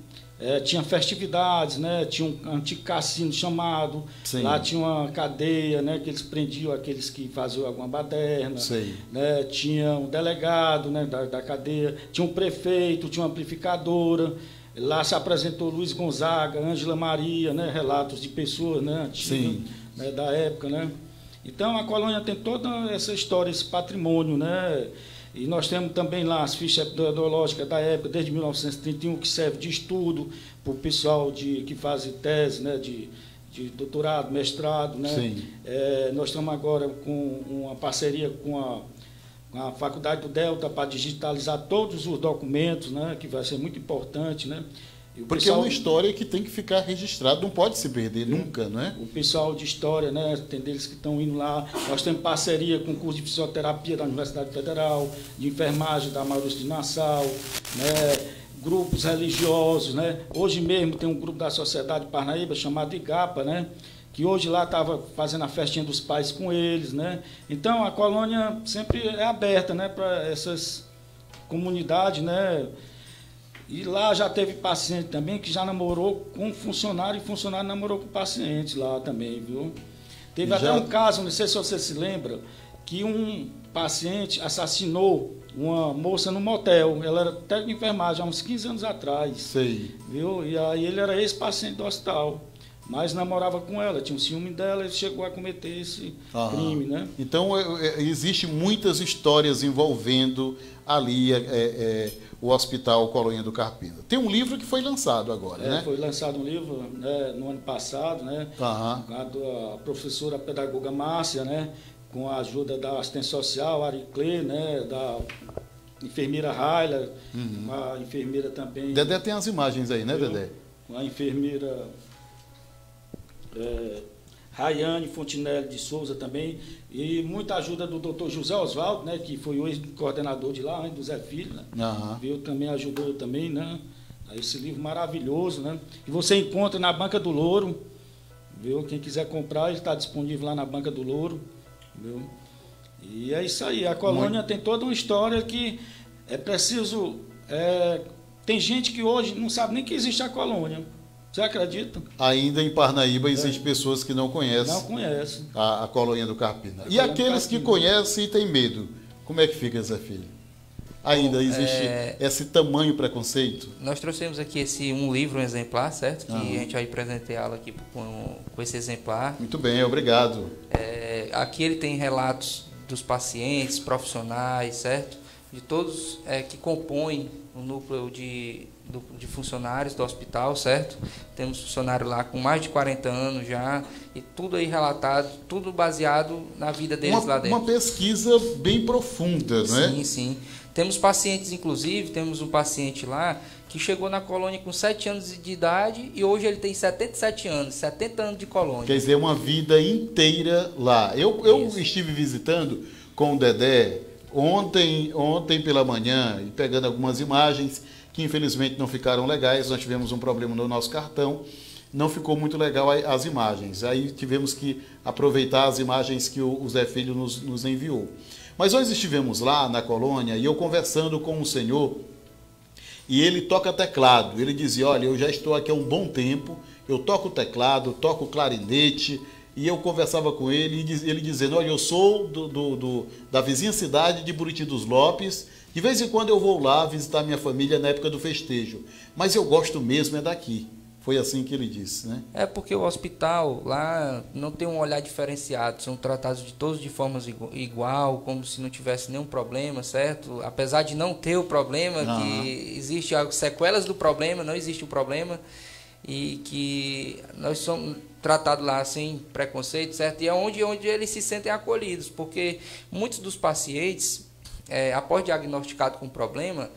tinha festividades, né? Tinha um antigo cassino chamado, Sim. Lá tinha uma cadeia, né? Que eles prendiam aqueles que faziam alguma baderna, né? Tinha um delegado, né? da cadeia, tinha um prefeito, tinha uma amplificadora, lá se apresentou Luiz Gonzaga, Ângela Maria, né? Relatos de pessoas, né? Antigas, né? Da época, né? Então a colônia tem toda essa história, esse patrimônio, né? E nós temos também lá as fichas epidemiológicas da época, desde 1931, que serve de estudo para o pessoal que faz tese, né, de doutorado, mestrado. Né? Nós estamos agora com uma parceria com a Faculdade do Delta para digitalizar todos os documentos, né, que vai ser muito importante. Né? Porque é uma história que tem que ficar registrada, não pode se perder nunca, não é? O pessoal de história, né, tem deles que estão indo lá. Nós temos parceria com o curso de fisioterapia da Universidade Federal, de enfermagem da Maurício de Nassau, né, grupos religiosos, né? Hoje mesmo tem um grupo da Sociedade Parnaíba chamado IGAPA, né, que hoje lá estava fazendo a festinha dos pais com eles, né? Então a colônia sempre é aberta, né, para essas comunidades, né? E lá já teve paciente também que já namorou com funcionário e funcionário namorou com paciente lá também, viu? Teve até um caso, não sei se você se lembra, que um paciente assassinou uma moça no motel. Ela era técnico de enfermagem há uns 15 anos atrás. Viu? E aí ele era ex-paciente do hospital, mas namorava com ela, tinha um ciúme dela e chegou a cometer esse crime, né? Então, existe muitas histórias envolvendo ali o Hospital Colônia do Carpina. Tem um livro que foi lançado agora, né? Foi lançado um livro, né, no ano passado, né? Da professora pedagoga Márcia, né? Com a ajuda da assistente social, Ariclê, né? Da enfermeira Raila, uma enfermeira também... Dedé tem as imagens aí, né, Dedé? Com a enfermeira... Rayane Fontinelli de Souza também, e muita ajuda do doutor José Oswaldo, né, que foi o ex-coordenador de lá, do Zé Filho, né, viu, também ajudou também, né, a esse livro maravilhoso, né, que você encontra na Banca do Louro, viu, quem quiser comprar, ele está disponível lá na Banca do Louro, viu, e é isso aí, a colônia tem toda uma história que é preciso, tem gente que hoje não sabe nem que existe a colônia. Você acredita? Ainda em Parnaíba existem pessoas que não conhecem, a Colônia do Carpina. E aqueles que conhecem e têm medo, como é que fica, Zé Filho? Ainda existe esse tamanho preconceito? Nós trouxemos aqui um livro, um exemplar, certo? Que a gente vai presenteá-lo aqui com esse exemplar. Muito bem, obrigado. Aqui ele tem relatos dos pacientes, profissionais, certo? De todos que compõem o núcleo de funcionários do hospital, certo? Temos funcionário lá com mais de 40 anos já, e tudo aí relatado, tudo baseado na vida deles lá dentro. Uma pesquisa bem profunda, né? Sim, sim. Temos pacientes, inclusive, temos um paciente lá que chegou na colônia com 7 anos de idade e hoje ele tem 77 anos, 70 anos de colônia. Quer dizer, uma vida inteira lá. Eu estive visitando com o Dedé ontem pela manhã e pegando algumas imagens. que infelizmente não ficaram legais. Nós tivemos um problema no nosso cartão, não ficou muito legal as imagens. Aí tivemos que aproveitar as imagens que o Zé Filho nos enviou. Mas nós estivemos lá na colônia e eu conversando com um senhor, e ele toca teclado. Ele dizia, olha, eu já estou aqui há um bom tempo, eu toco teclado, toco clarinete, e eu conversava com ele, e ele dizendo, olha, eu sou da vizinha cidade de Buriti dos Lopes, de vez em quando eu vou lá visitar minha família na época do festejo, mas eu gosto mesmo é daqui. Foi assim que ele disse, né? É porque o hospital lá não tem um olhar diferenciado, são tratados de todos de forma igual, como se não tivesse nenhum problema, certo? Apesar de não ter o problema, que existe as sequelas do problema, não existe o problema, e que nós somos tratados lá sem preconceito, certo? E é onde eles se sentem acolhidos, porque muitos dos pacientes, após diagnosticado com problema,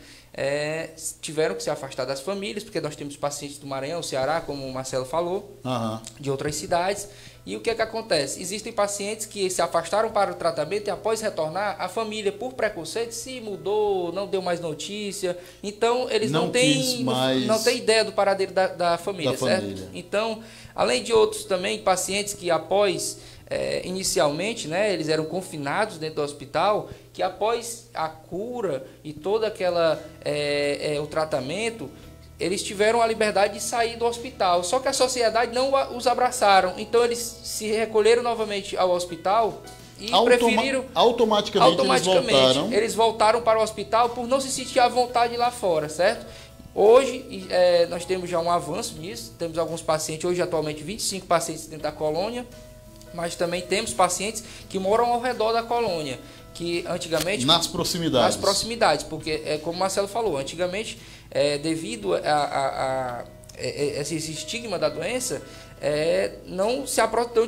tiveram que se afastar das famílias, porque nós temos pacientes do Maranhão, Ceará, como o Marcelo falou, de outras cidades. E o que é que acontece? Existem pacientes que se afastaram para o tratamento e após retornar, a família, por preconceito, se mudou, não deu mais notícia. Então, eles não têm ideia do paradeiro da família, certo? Família. Então, além de outros também, pacientes que após... inicialmente, né, eles eram confinados dentro do hospital, que após a cura e toda aquela o tratamento, eles tiveram a liberdade de sair do hospital, só que a sociedade não os abraçaram, então eles se recolheram novamente ao hospital e preferiram automaticamente eles voltaram para o hospital por não se sentir à vontade lá fora, certo? Hoje nós temos já um avanço nisso, temos alguns pacientes, hoje atualmente 25 pacientes dentro da colônia, mas também temos pacientes que moram ao redor da colônia, que antigamente... Nas proximidades, porque, como o Marcelo falou, antigamente, devido a esse estigma da doença, não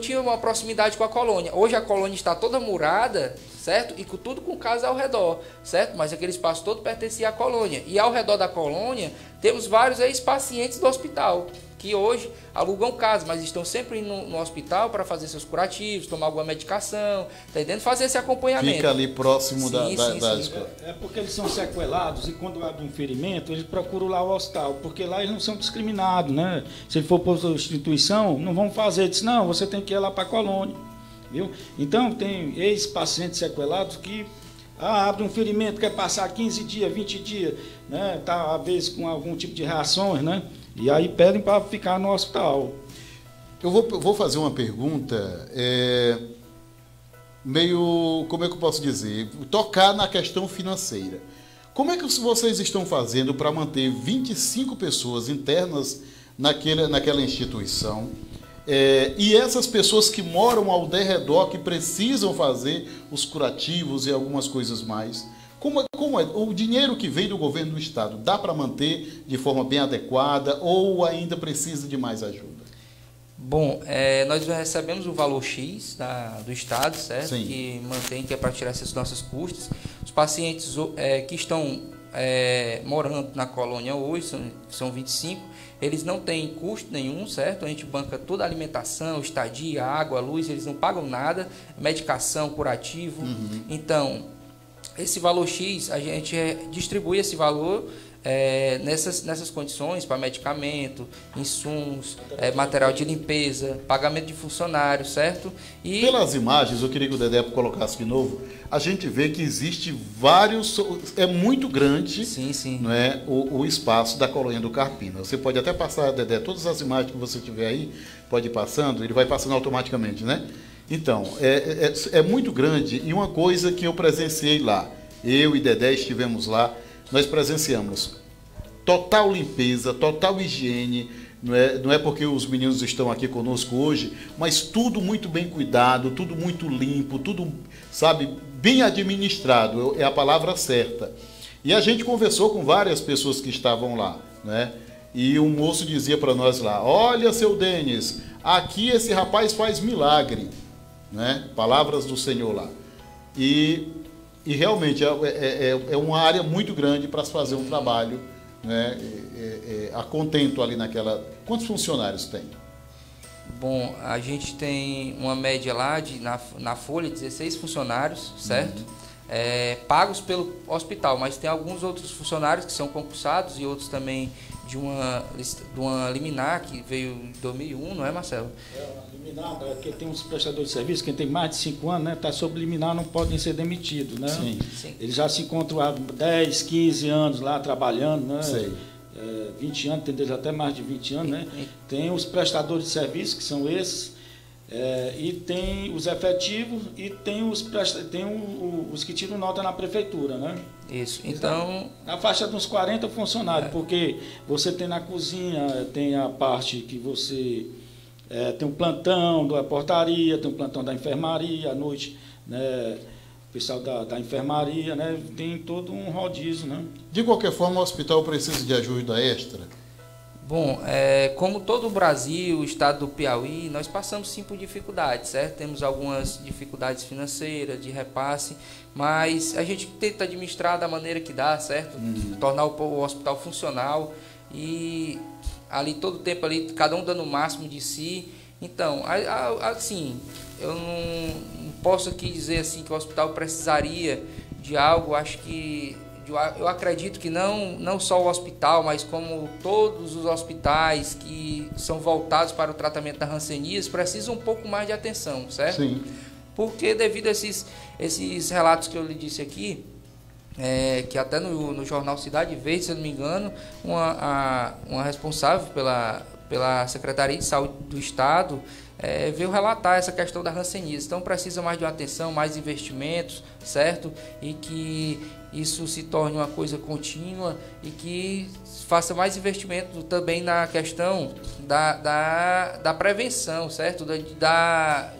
tinha uma proximidade com a colônia. Hoje a colônia está toda murada, certo? E tudo com casa ao redor, certo? Mas aquele espaço todo pertencia à colônia. E ao redor da colônia, temos vários ex-pacientes do hospital, que hoje alugam casa, mas estão sempre no hospital para fazer seus curativos, tomar alguma medicação, tá entendendo? Fazer esse acompanhamento. Fica ali próximo da escola. É porque eles são sequelados e quando abre um ferimento, eles procuram lá o hospital, porque lá eles não são discriminados, né? Se ele for por instituição, não vão fazer, diz, não, você tem que ir lá para a colônia, viu? Então, tem ex-pacientes sequelados que abre um ferimento, quer passar 15 dias, 20 dias, né? Tá, às vezes com algum tipo de reações, né? E aí pedem para ficar no hospital. Eu vou fazer uma pergunta, meio, como é que eu posso dizer, tocar na questão financeira. Como é que vocês estão fazendo para manter 25 pessoas internas naquela instituição? E essas pessoas que moram ao derredor, que precisam fazer os curativos e algumas coisas mais, como é? O dinheiro que vem do governo do estado dá para manter de forma bem adequada ou ainda precisa de mais ajuda? Bom, nós recebemos o valor X do estado, certo? Sim. Que mantém, que é para tirar essas nossas custas. Os pacientes que estão morando na colônia hoje, são 25, eles não têm custo nenhum, certo? A gente banca toda a alimentação, estadia, água, luz, eles não pagam nada, medicação, curativo. Então, esse valor X, a gente distribui esse valor nessas condições para medicamento, insumos, material de limpeza, pagamento de funcionários, certo? E pelas imagens, eu queria que o Dedé colocasse de novo, a gente vê que existe vários, é muito grande, sim. Não é, o espaço da colônia do Carpina. Você pode até passar, Dedé, todas as imagens que você tiver aí, pode ir passando, ele vai passando automaticamente, né? Então, é muito grande, e uma coisa que eu presenciei lá, eu e Dedé estivemos lá, nós presenciamos total limpeza, total higiene, não é porque os meninos estão aqui conosco hoje, mas tudo muito bem cuidado, tudo muito limpo, tudo, sabe, bem administrado, é a palavra certa. E a gente conversou com várias pessoas que estavam lá, né? E um moço dizia para nós lá, olha, seu Denis, aqui esse rapaz faz milagre, né? Palavras do Senhor lá. E realmente é uma área muito grande para se fazer um trabalho, né? A contento ali naquela... Quantos funcionários tem? Bom, a gente tem uma média lá, na folha, 16 funcionários, certo? pagos pelo hospital, mas tem alguns outros funcionários que são concursados e outros também de uma liminar que veio em 2001, não é, Marcelo? Liminar, porque tem uns prestadores de serviço, quem tem mais de 5 anos, está sob liminar, não podem ser demitidos, né? Sim. Eles já se encontram há 10, 15 anos lá trabalhando, né? Sei. 20 anos, tem deles até mais de 20 anos, né? Tem os prestadores de serviço, que são esses, e tem os efetivos e tem os que tiram nota na prefeitura, né? Isso, então... Na faixa de uns 40 funcionários, porque você tem na cozinha, tem a parte que você... tem um plantão da portaria, tem um plantão da enfermaria, à noite, né? O pessoal da enfermaria, né? Tem todo um rodízio, né? De qualquer forma, o hospital precisa de ajuda extra? Bom, como todo o Brasil, o estado do Piauí, nós passamos sim por dificuldades, certo? Temos algumas dificuldades financeiras, de repasse, mas a gente tenta administrar da maneira que dá, certo? Tornar o hospital funcional e ali todo o tempo ali, cada um dando o máximo de si. Então, assim, eu não posso aqui dizer assim que o hospital precisaria de algo, acho que eu acredito que não só o hospital, mas como todos os hospitais que são voltados para o tratamento da hanseníase precisam um pouco mais de atenção, certo? Sim. Porque devido a esses relatos que eu lhe disse aqui, que até no jornal Cidade Verde, se eu não me engano, uma responsável pela Secretaria de Saúde do Estado veio relatar essa questão da hanseníase. Então precisa mais de uma atenção, mais investimentos, certo? E que isso se torne uma coisa contínua e que faça mais investimento também na questão da prevenção, certo?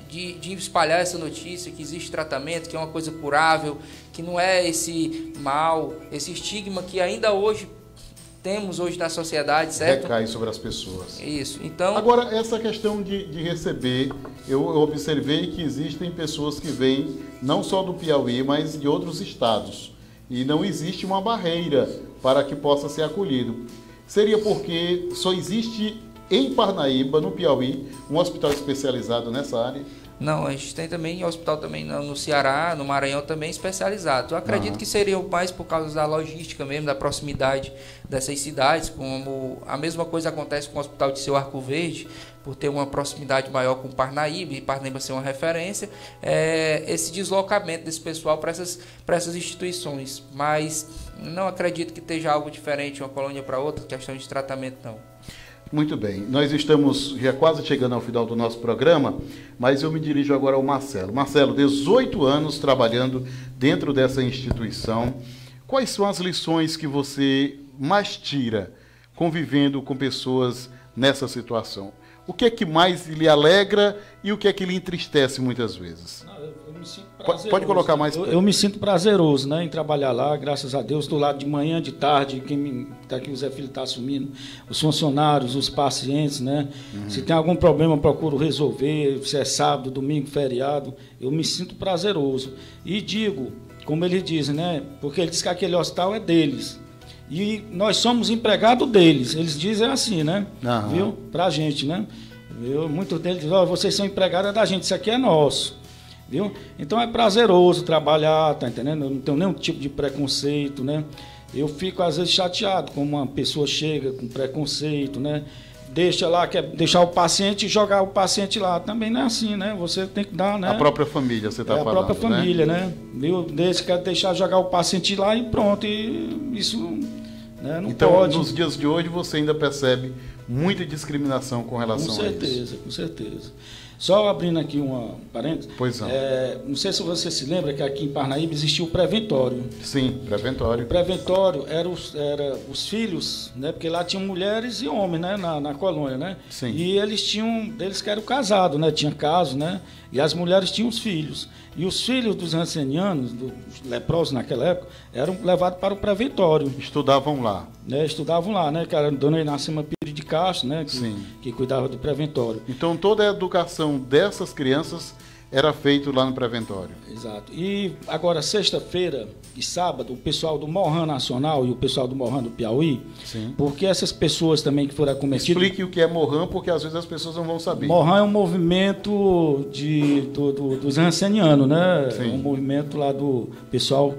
De espalhar essa notícia, que existe tratamento, que é uma coisa curável, que não é esse mal, esse estigma que ainda hoje temos na sociedade, certo? Recai sobre as pessoas. Isso, então... Agora, essa questão de receber, eu observei que existem pessoas que vêm não só do Piauí, mas de outros estados. E não existe uma barreira para que possa ser acolhido. Seria porque só existe em Parnaíba, no Piauí, um hospital especializado nessa área? Não, a gente tem também hospital também no Ceará, no Maranhão também especializado. Eu acredito que seria mais por causa da logística mesmo, da proximidade dessas cidades, como a mesma coisa acontece com o Hospital de Seu Arco Verde, por ter uma proximidade maior com Parnaíba e Parnaíba ser uma referência, esse deslocamento desse pessoal para essas instituições. Mas não acredito que esteja algo diferente uma colônia para outra, questão de tratamento não. Muito bem, nós estamos já quase chegando ao final do nosso programa, mas eu me dirijo agora ao Marcelo. Marcelo, 18 anos trabalhando dentro dessa instituição. Quais são as lições que você mais tira convivendo com pessoas nessa situação? O que é que mais lhe alegra e o que é que lhe entristece muitas vezes? Eu me sinto prazeroso. Pode colocar mais. Eu me sinto prazeroso, né, em trabalhar lá, graças a Deus, do lado de manhã, de tarde, quem está aqui, o Zé Filho está assumindo, os funcionários, os pacientes, né? Se tem algum problema, eu procuro resolver, se é sábado, domingo, feriado, eu me sinto prazeroso. E digo, como eles dizem, né, porque ele diz que aquele hospital é deles. E nós somos empregados deles. Eles dizem assim, né? Viu? Pra gente, né? Viu? Muitos deles dizem, vocês são empregados da gente, isso aqui é nosso. Viu? Então é prazeroso trabalhar, tá entendendo? Eu não tenho nenhum tipo de preconceito, né? Eu fico às vezes chateado como uma pessoa chega com preconceito, né? Deixa lá, quer deixar o paciente e jogar o paciente lá. Também não é assim, né? Você tem que dar, né? A própria família, você está falando, a própria família, né? Viu? Quer deixar jogar o paciente lá e pronto. E isso, né, não então, pode. Então, nos dias de hoje, você ainda percebe muita discriminação com relação a isso. Com certeza, com certeza. Só abrindo aqui uma parêntese. Pois não. Não sei se você se lembra que aqui em Parnaíba existia o preventório. Sim, preventório. O preventório era os filhos, né? Porque lá tinham mulheres e homens, né? Na colônia, né? Sim. E eles que eram casados, né? Tinha caso, né? E as mulheres tinham os filhos. E os filhos dos rancenianos, dos leprosos naquela época, eram levados para o preventório. Estudavam lá. Estudavam lá, né? Que era a dona Inacema Pires de Castro, né? Que cuidava do preventório. Então toda a educação dessas crianças era feito lá no preventório. Exato. E agora, sexta-feira e sábado, o pessoal do Morran Nacional e o pessoal do Morran do Piauí, Sim. porque essas pessoas também que foram acometidas... Explique o que é Morran, porque às vezes as pessoas não vão saber. Morran é um movimento dos rancenianos, né? Sim. É um movimento lá do pessoal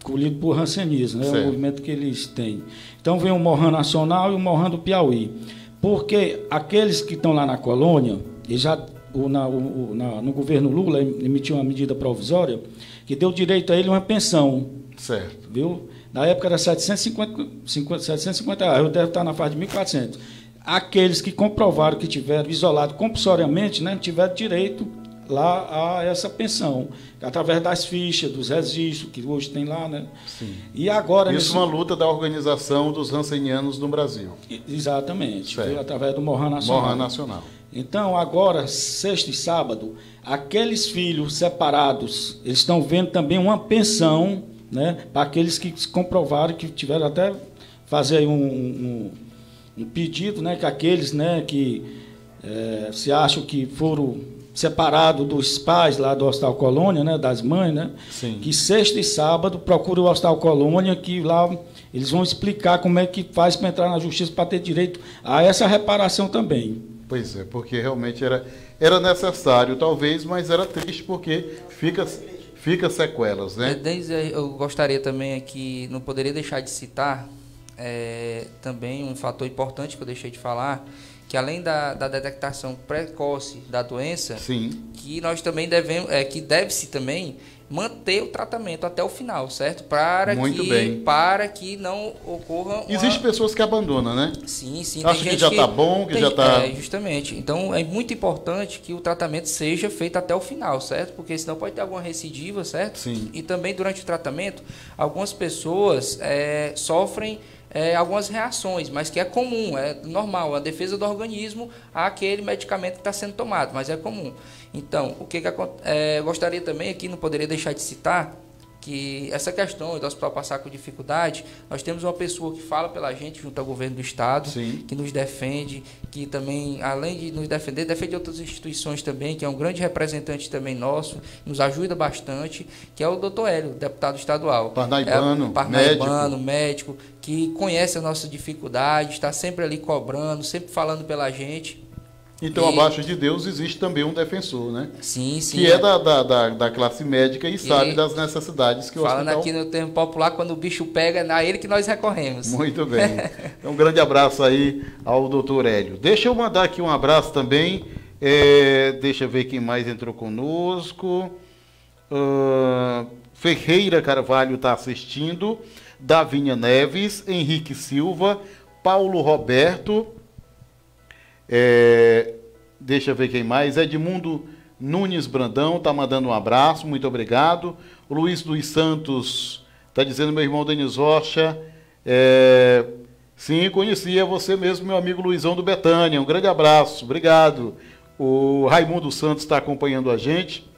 colhido por rancenismo, né? É um movimento que eles têm. Então vem o Morran Nacional e o Morran do Piauí. Porque aqueles que estão lá na colônia, e já no governo Lula emitiu uma medida provisória que deu direito a ele uma pensão. Certo. Viu? Na época era 750 reais, eu deve estar na faixa de 1.400. Aqueles que comprovaram que tiveram isolado compulsoriamente, né, tiveram direito lá a essa pensão, através das fichas, dos registros que hoje tem lá, né? Sim. E agora isso é uma luta da organização dos rancenianos no Brasil. Exatamente, viu? Através do Morran Nacional. Morran Nacional. Então, agora, sexta e sábado, aqueles filhos separados, eles estão vendo também uma pensão, né, para aqueles que se comprovaram, que tiveram até fazer aí um pedido, né, que aqueles, né, que se acham que foram separados dos pais lá do Hospital Colônia, né, das mães, né, Sim. que sexta e sábado procurem o Hospital Colônia, que lá eles vão explicar como é que faz para entrar na justiça para ter direito a essa reparação também. Pois é, porque realmente era necessário, talvez, mas era triste porque fica sequelas, né? Eu gostaria também aqui, não poderia deixar de citar também um fator importante que eu deixei de falar, que além da detectação precoce da doença, Sim. que nós também deve-se também manter o tratamento até o final, certo? Para que não ocorra Existem pessoas que abandonam, né? Sim. Acho que já está bom, que já está... Justamente. Então, é muito importante que o tratamento seja feito até o final, certo? Porque senão pode ter alguma recidiva, certo? Sim. E também, durante o tratamento, algumas pessoas sofrem algumas reações, mas que é comum, é normal, a defesa do organismo àquele medicamento que está sendo tomado, mas é comum. Então, o que eu gostaria também aqui, não poderia deixar de citar, que essa questão do hospital passar com dificuldade, nós temos uma pessoa que fala pela gente junto ao governo do estado, Sim. que nos defende, que também, além de nos defender, defende outras instituições também, que é um grande representante também nosso, nos ajuda bastante, que é o Dr. Hélio, deputado estadual. Parnaibano, médico, que conhece a nossa dificuldade, está sempre ali cobrando, sempre falando pela gente. Então, abaixo de Deus, existe também um defensor, né? Sim. Que é da classe médica e sabe das necessidades que o falando hospital... aqui no termo popular, quando o bicho pega, é a ele que nós recorremos. Muito bem. Então, um grande abraço aí ao doutor Hélio. Deixa eu mandar aqui um abraço também. Deixa eu ver quem mais entrou conosco. Ferreira Carvalho está assistindo. Davinha Neves, Henrique Silva, Paulo Roberto... deixa eu ver quem mais. Edmundo Nunes Brandão está mandando um abraço, muito obrigado. O Luiz dos Santos está dizendo: meu irmão Denis Rocha, sim, conhecia você mesmo, meu amigo Luizão do Betânia. Um grande abraço, obrigado. O Raimundo Santos está acompanhando a gente.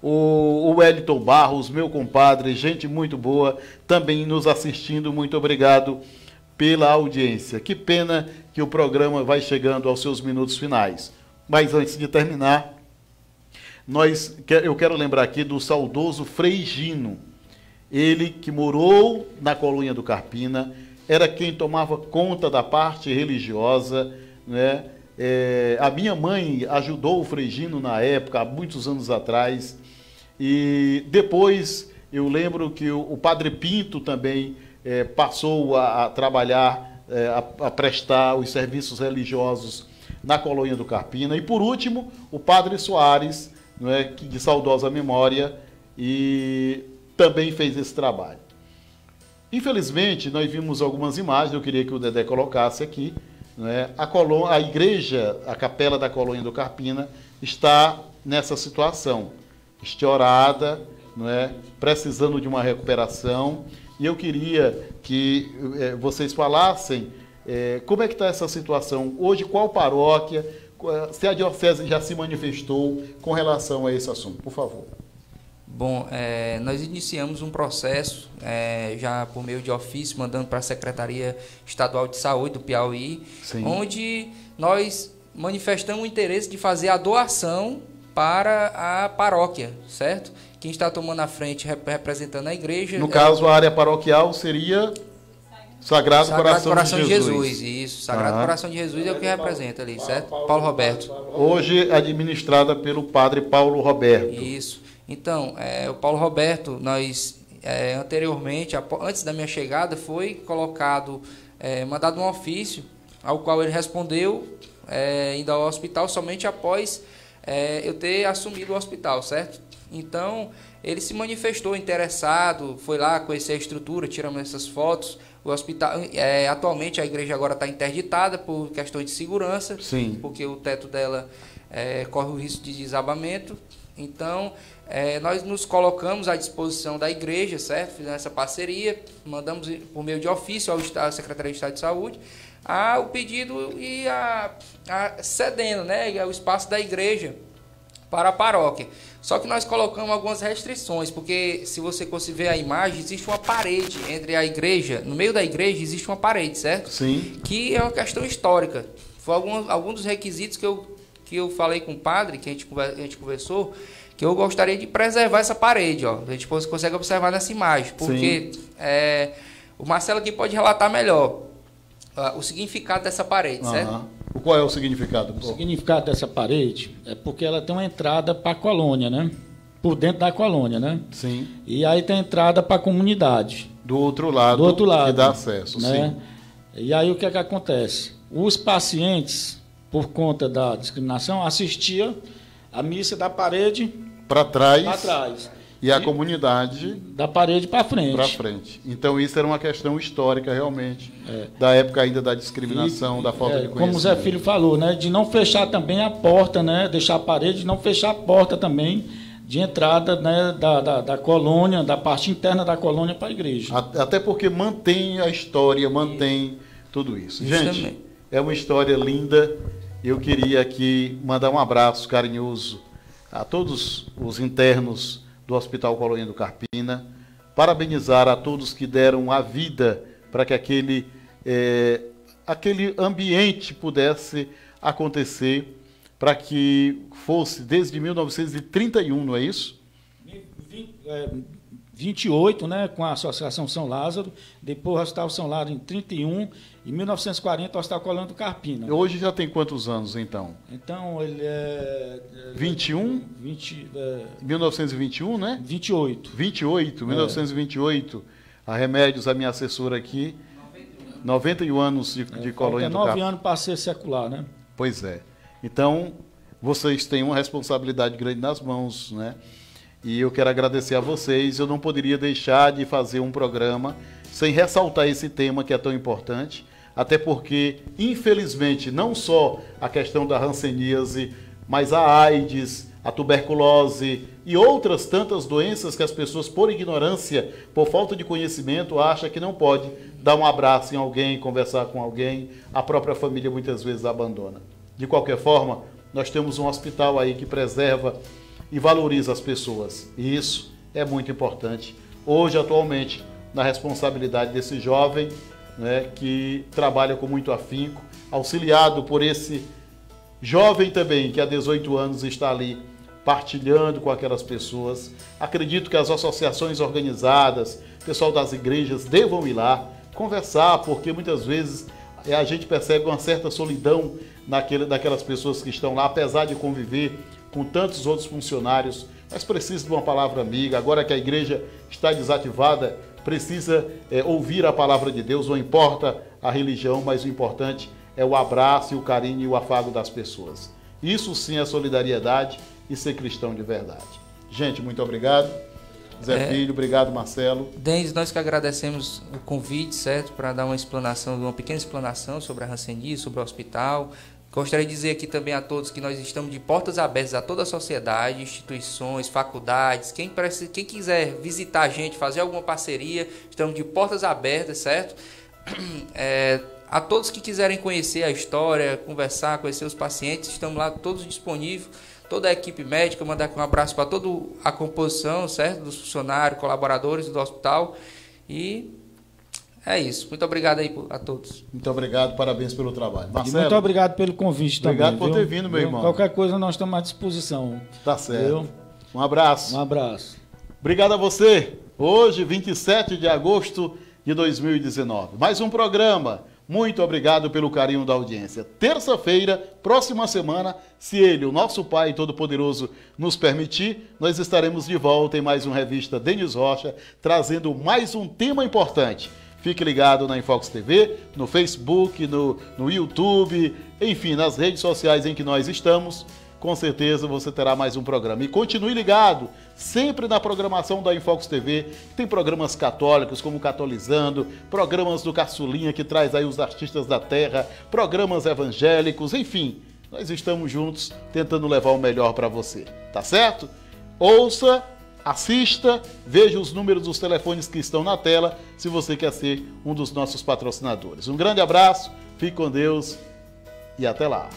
O Wellington Barros, meu compadre, gente muito boa, também nos assistindo, muito obrigado pela audiência. Que pena que o programa vai chegando aos seus minutos finais. Mas antes de terminar, eu quero lembrar aqui do saudoso Frei Gino. Ele que morou na colônia do Carpina, era quem tomava conta da parte religiosa, né? A minha mãe ajudou o Frei Gino na época, há muitos anos atrás, e depois eu lembro que o Padre Pinto também passou a trabalhar, a prestar os serviços religiosos na colônia do Carpina. E, por último, o Padre Soares, não é, de saudosa memória, e também fez esse trabalho. Infelizmente, nós vimos algumas imagens, eu queria que o Dedé colocasse aqui, não é? A igreja, a capela da colônia do Carpina, está nessa situação, estiorada, não é? Precisando de uma recuperação. E eu queria que vocês falassem como é que está essa situação hoje, qual paróquia, se a diocese já se manifestou com relação a esse assunto, por favor. Bom, nós iniciamos um processo, já por meio de ofício, mandando para a Secretaria Estadual de Saúde do Piauí, Sim. onde nós manifestamos o interesse de fazer a doação para a paróquia, certo? Quem está tomando a frente, representando a igreja... No caso, a área paroquial seria Sagrado Coração de Jesus. Isso, Sagrado Coração de Jesus é o que representa ali, certo? Paulo Roberto. Hoje administrada pelo padre Paulo Roberto. Isso. Então, o Paulo Roberto, nós anteriormente, antes da minha chegada, foi colocado, mandado um ofício, ao qual ele respondeu, indo ao hospital somente após eu ter assumido o hospital, certo? Então, ele se manifestou interessado, foi lá conhecer a estrutura, tiramos essas fotos. O hospital, atualmente a igreja agora está interditada por questões de segurança, sim, porque o teto dela corre o risco de desabamento. Então, nós nos colocamos à disposição da igreja, certo? Fizemos essa parceria, mandamos por meio de ofício à Secretaria de Estado de Saúde o pedido e cedendo, né, o espaço da igreja para a paróquia. Só que nós colocamos algumas restrições, porque se você conseguir ver a imagem, existe uma parede entre a igreja, no meio da igreja existe uma parede, certo? Sim. Que é uma questão histórica. Foi algum dos requisitos que eu falei com o padre, que a gente conversou, que eu gostaria de preservar essa parede, ó. A gente consegue observar nessa imagem, porque o Marcelo aqui pode relatar melhor o significado dessa parede, certo? Qual é o significado? O significado dessa parede é porque ela tem uma entrada para a colônia, né? Por dentro da colônia, né? Sim. E aí tem entrada para a comunidade. Do outro lado. Que dá acesso, né? Sim. E aí o que é que acontece? Os pacientes, por conta da discriminação, assistiam a missa da parede para trás. Para trás. E a comunidade da parede para frente. Para frente. Então isso era uma questão histórica realmente, da época ainda da discriminação, da falta de conhecimento. Como o Zé Filho falou, né, de não fechar também a porta, né, deixar a parede, não fechar a porta também de entrada, né, da colônia, da parte interna da colônia para a igreja. Até porque mantém a história, mantém tudo isso. Gente, também é uma história linda. Eu queria aqui mandar um abraço carinhoso a todos os internos do Hospital Colônia do Carpina, parabenizar a todos que deram a vida para que aquele ambiente pudesse acontecer, para que fosse desde 1931, não é isso? 28, né, com a Associação São Lázaro, depois o Hospital São Lázaro em 31, em 1940 o Hospital Colônia do Carpina. Hoje já tem quantos anos, então? Então, ele é... 21? 1921, né? 28. 1928. A Remédios, a minha assessora aqui, 91 anos de Colônia do Carpina. 9 anos para ser secular, né? Pois é. Então, vocês têm uma responsabilidade grande nas mãos, né? E eu quero agradecer a vocês. Eu não poderia deixar de fazer um programa sem ressaltar esse tema que é tão importante, até porque, infelizmente, não só a questão da hanseníase, mas a AIDS, a tuberculose e outras tantas doenças que as pessoas, por ignorância, por falta de conhecimento, acham que não pode dar um abraço em alguém, conversar com alguém, a própria família muitas vezes abandona. De qualquer forma, nós temos um hospital aí que preserva e valoriza as pessoas. E isso é muito importante. Hoje, atualmente, na responsabilidade desse jovem, né, que trabalha com muito afinco, auxiliado por esse jovem também, que há 18 anos está ali partilhando com aquelas pessoas. Acredito que as associações organizadas, pessoal das igrejas, devam ir lá conversar, porque muitas vezes a gente percebe uma certa solidão daquelas pessoas que estão lá, apesar de conviver com tantos outros funcionários, mas precisa de uma palavra amiga. Agora que a igreja está desativada, precisa ouvir a palavra de Deus. Não importa a religião, mas o importante é o abraço, e o carinho e o afago das pessoas. Isso sim é solidariedade e ser cristão de verdade. Gente, muito obrigado. Zé Filho, obrigado, Marcelo. Denis, nós que agradecemos o convite, certo, para dar uma pequena explanação sobre a hanseníase, sobre o hospital. Gostaria de dizer aqui também a todos que nós estamos de portas abertas a toda a sociedade, instituições, faculdades. Quem quiser visitar a gente, fazer alguma parceria, estamos de portas abertas, certo? A todos que quiserem conhecer a história, conversar, conhecer os pacientes, estamos lá todos disponíveis. Toda a equipe médica, mandar aqui um abraço para toda a composição, certo? Dos funcionários, colaboradores do hospital. E É isso. Muito obrigado aí a todos. Muito obrigado, parabéns pelo trabalho. Marcelo, E muito obrigado pelo convite também. obrigado por ter vindo, meu irmão. Qualquer coisa nós estamos à disposição. Tá certo. Viu? Um abraço. Um abraço. Obrigado a você. Hoje, 27 de agosto de 2019. Mais um programa. Muito obrigado pelo carinho da audiência. Terça-feira, próxima semana, se Ele, o nosso Pai Todo-Poderoso, nos permitir, nós estaremos de volta em mais uma revista Denis Rocha, trazendo mais um tema importante. Fique ligado na Infox TV, no Facebook, no YouTube, enfim, nas redes sociais em que nós estamos. Com certeza você terá mais um programa. E continue ligado, sempre na programação da Infox TV. Tem programas católicos, como Catolizando, programas do Caçulinha, que traz aí os artistas da terra, programas evangélicos, enfim. Nós estamos juntos tentando levar o melhor para você, tá certo? Ouça, assista, veja os números dos telefones que estão na tela, se você quer ser um dos nossos patrocinadores. Um grande abraço, fique com Deus e até lá.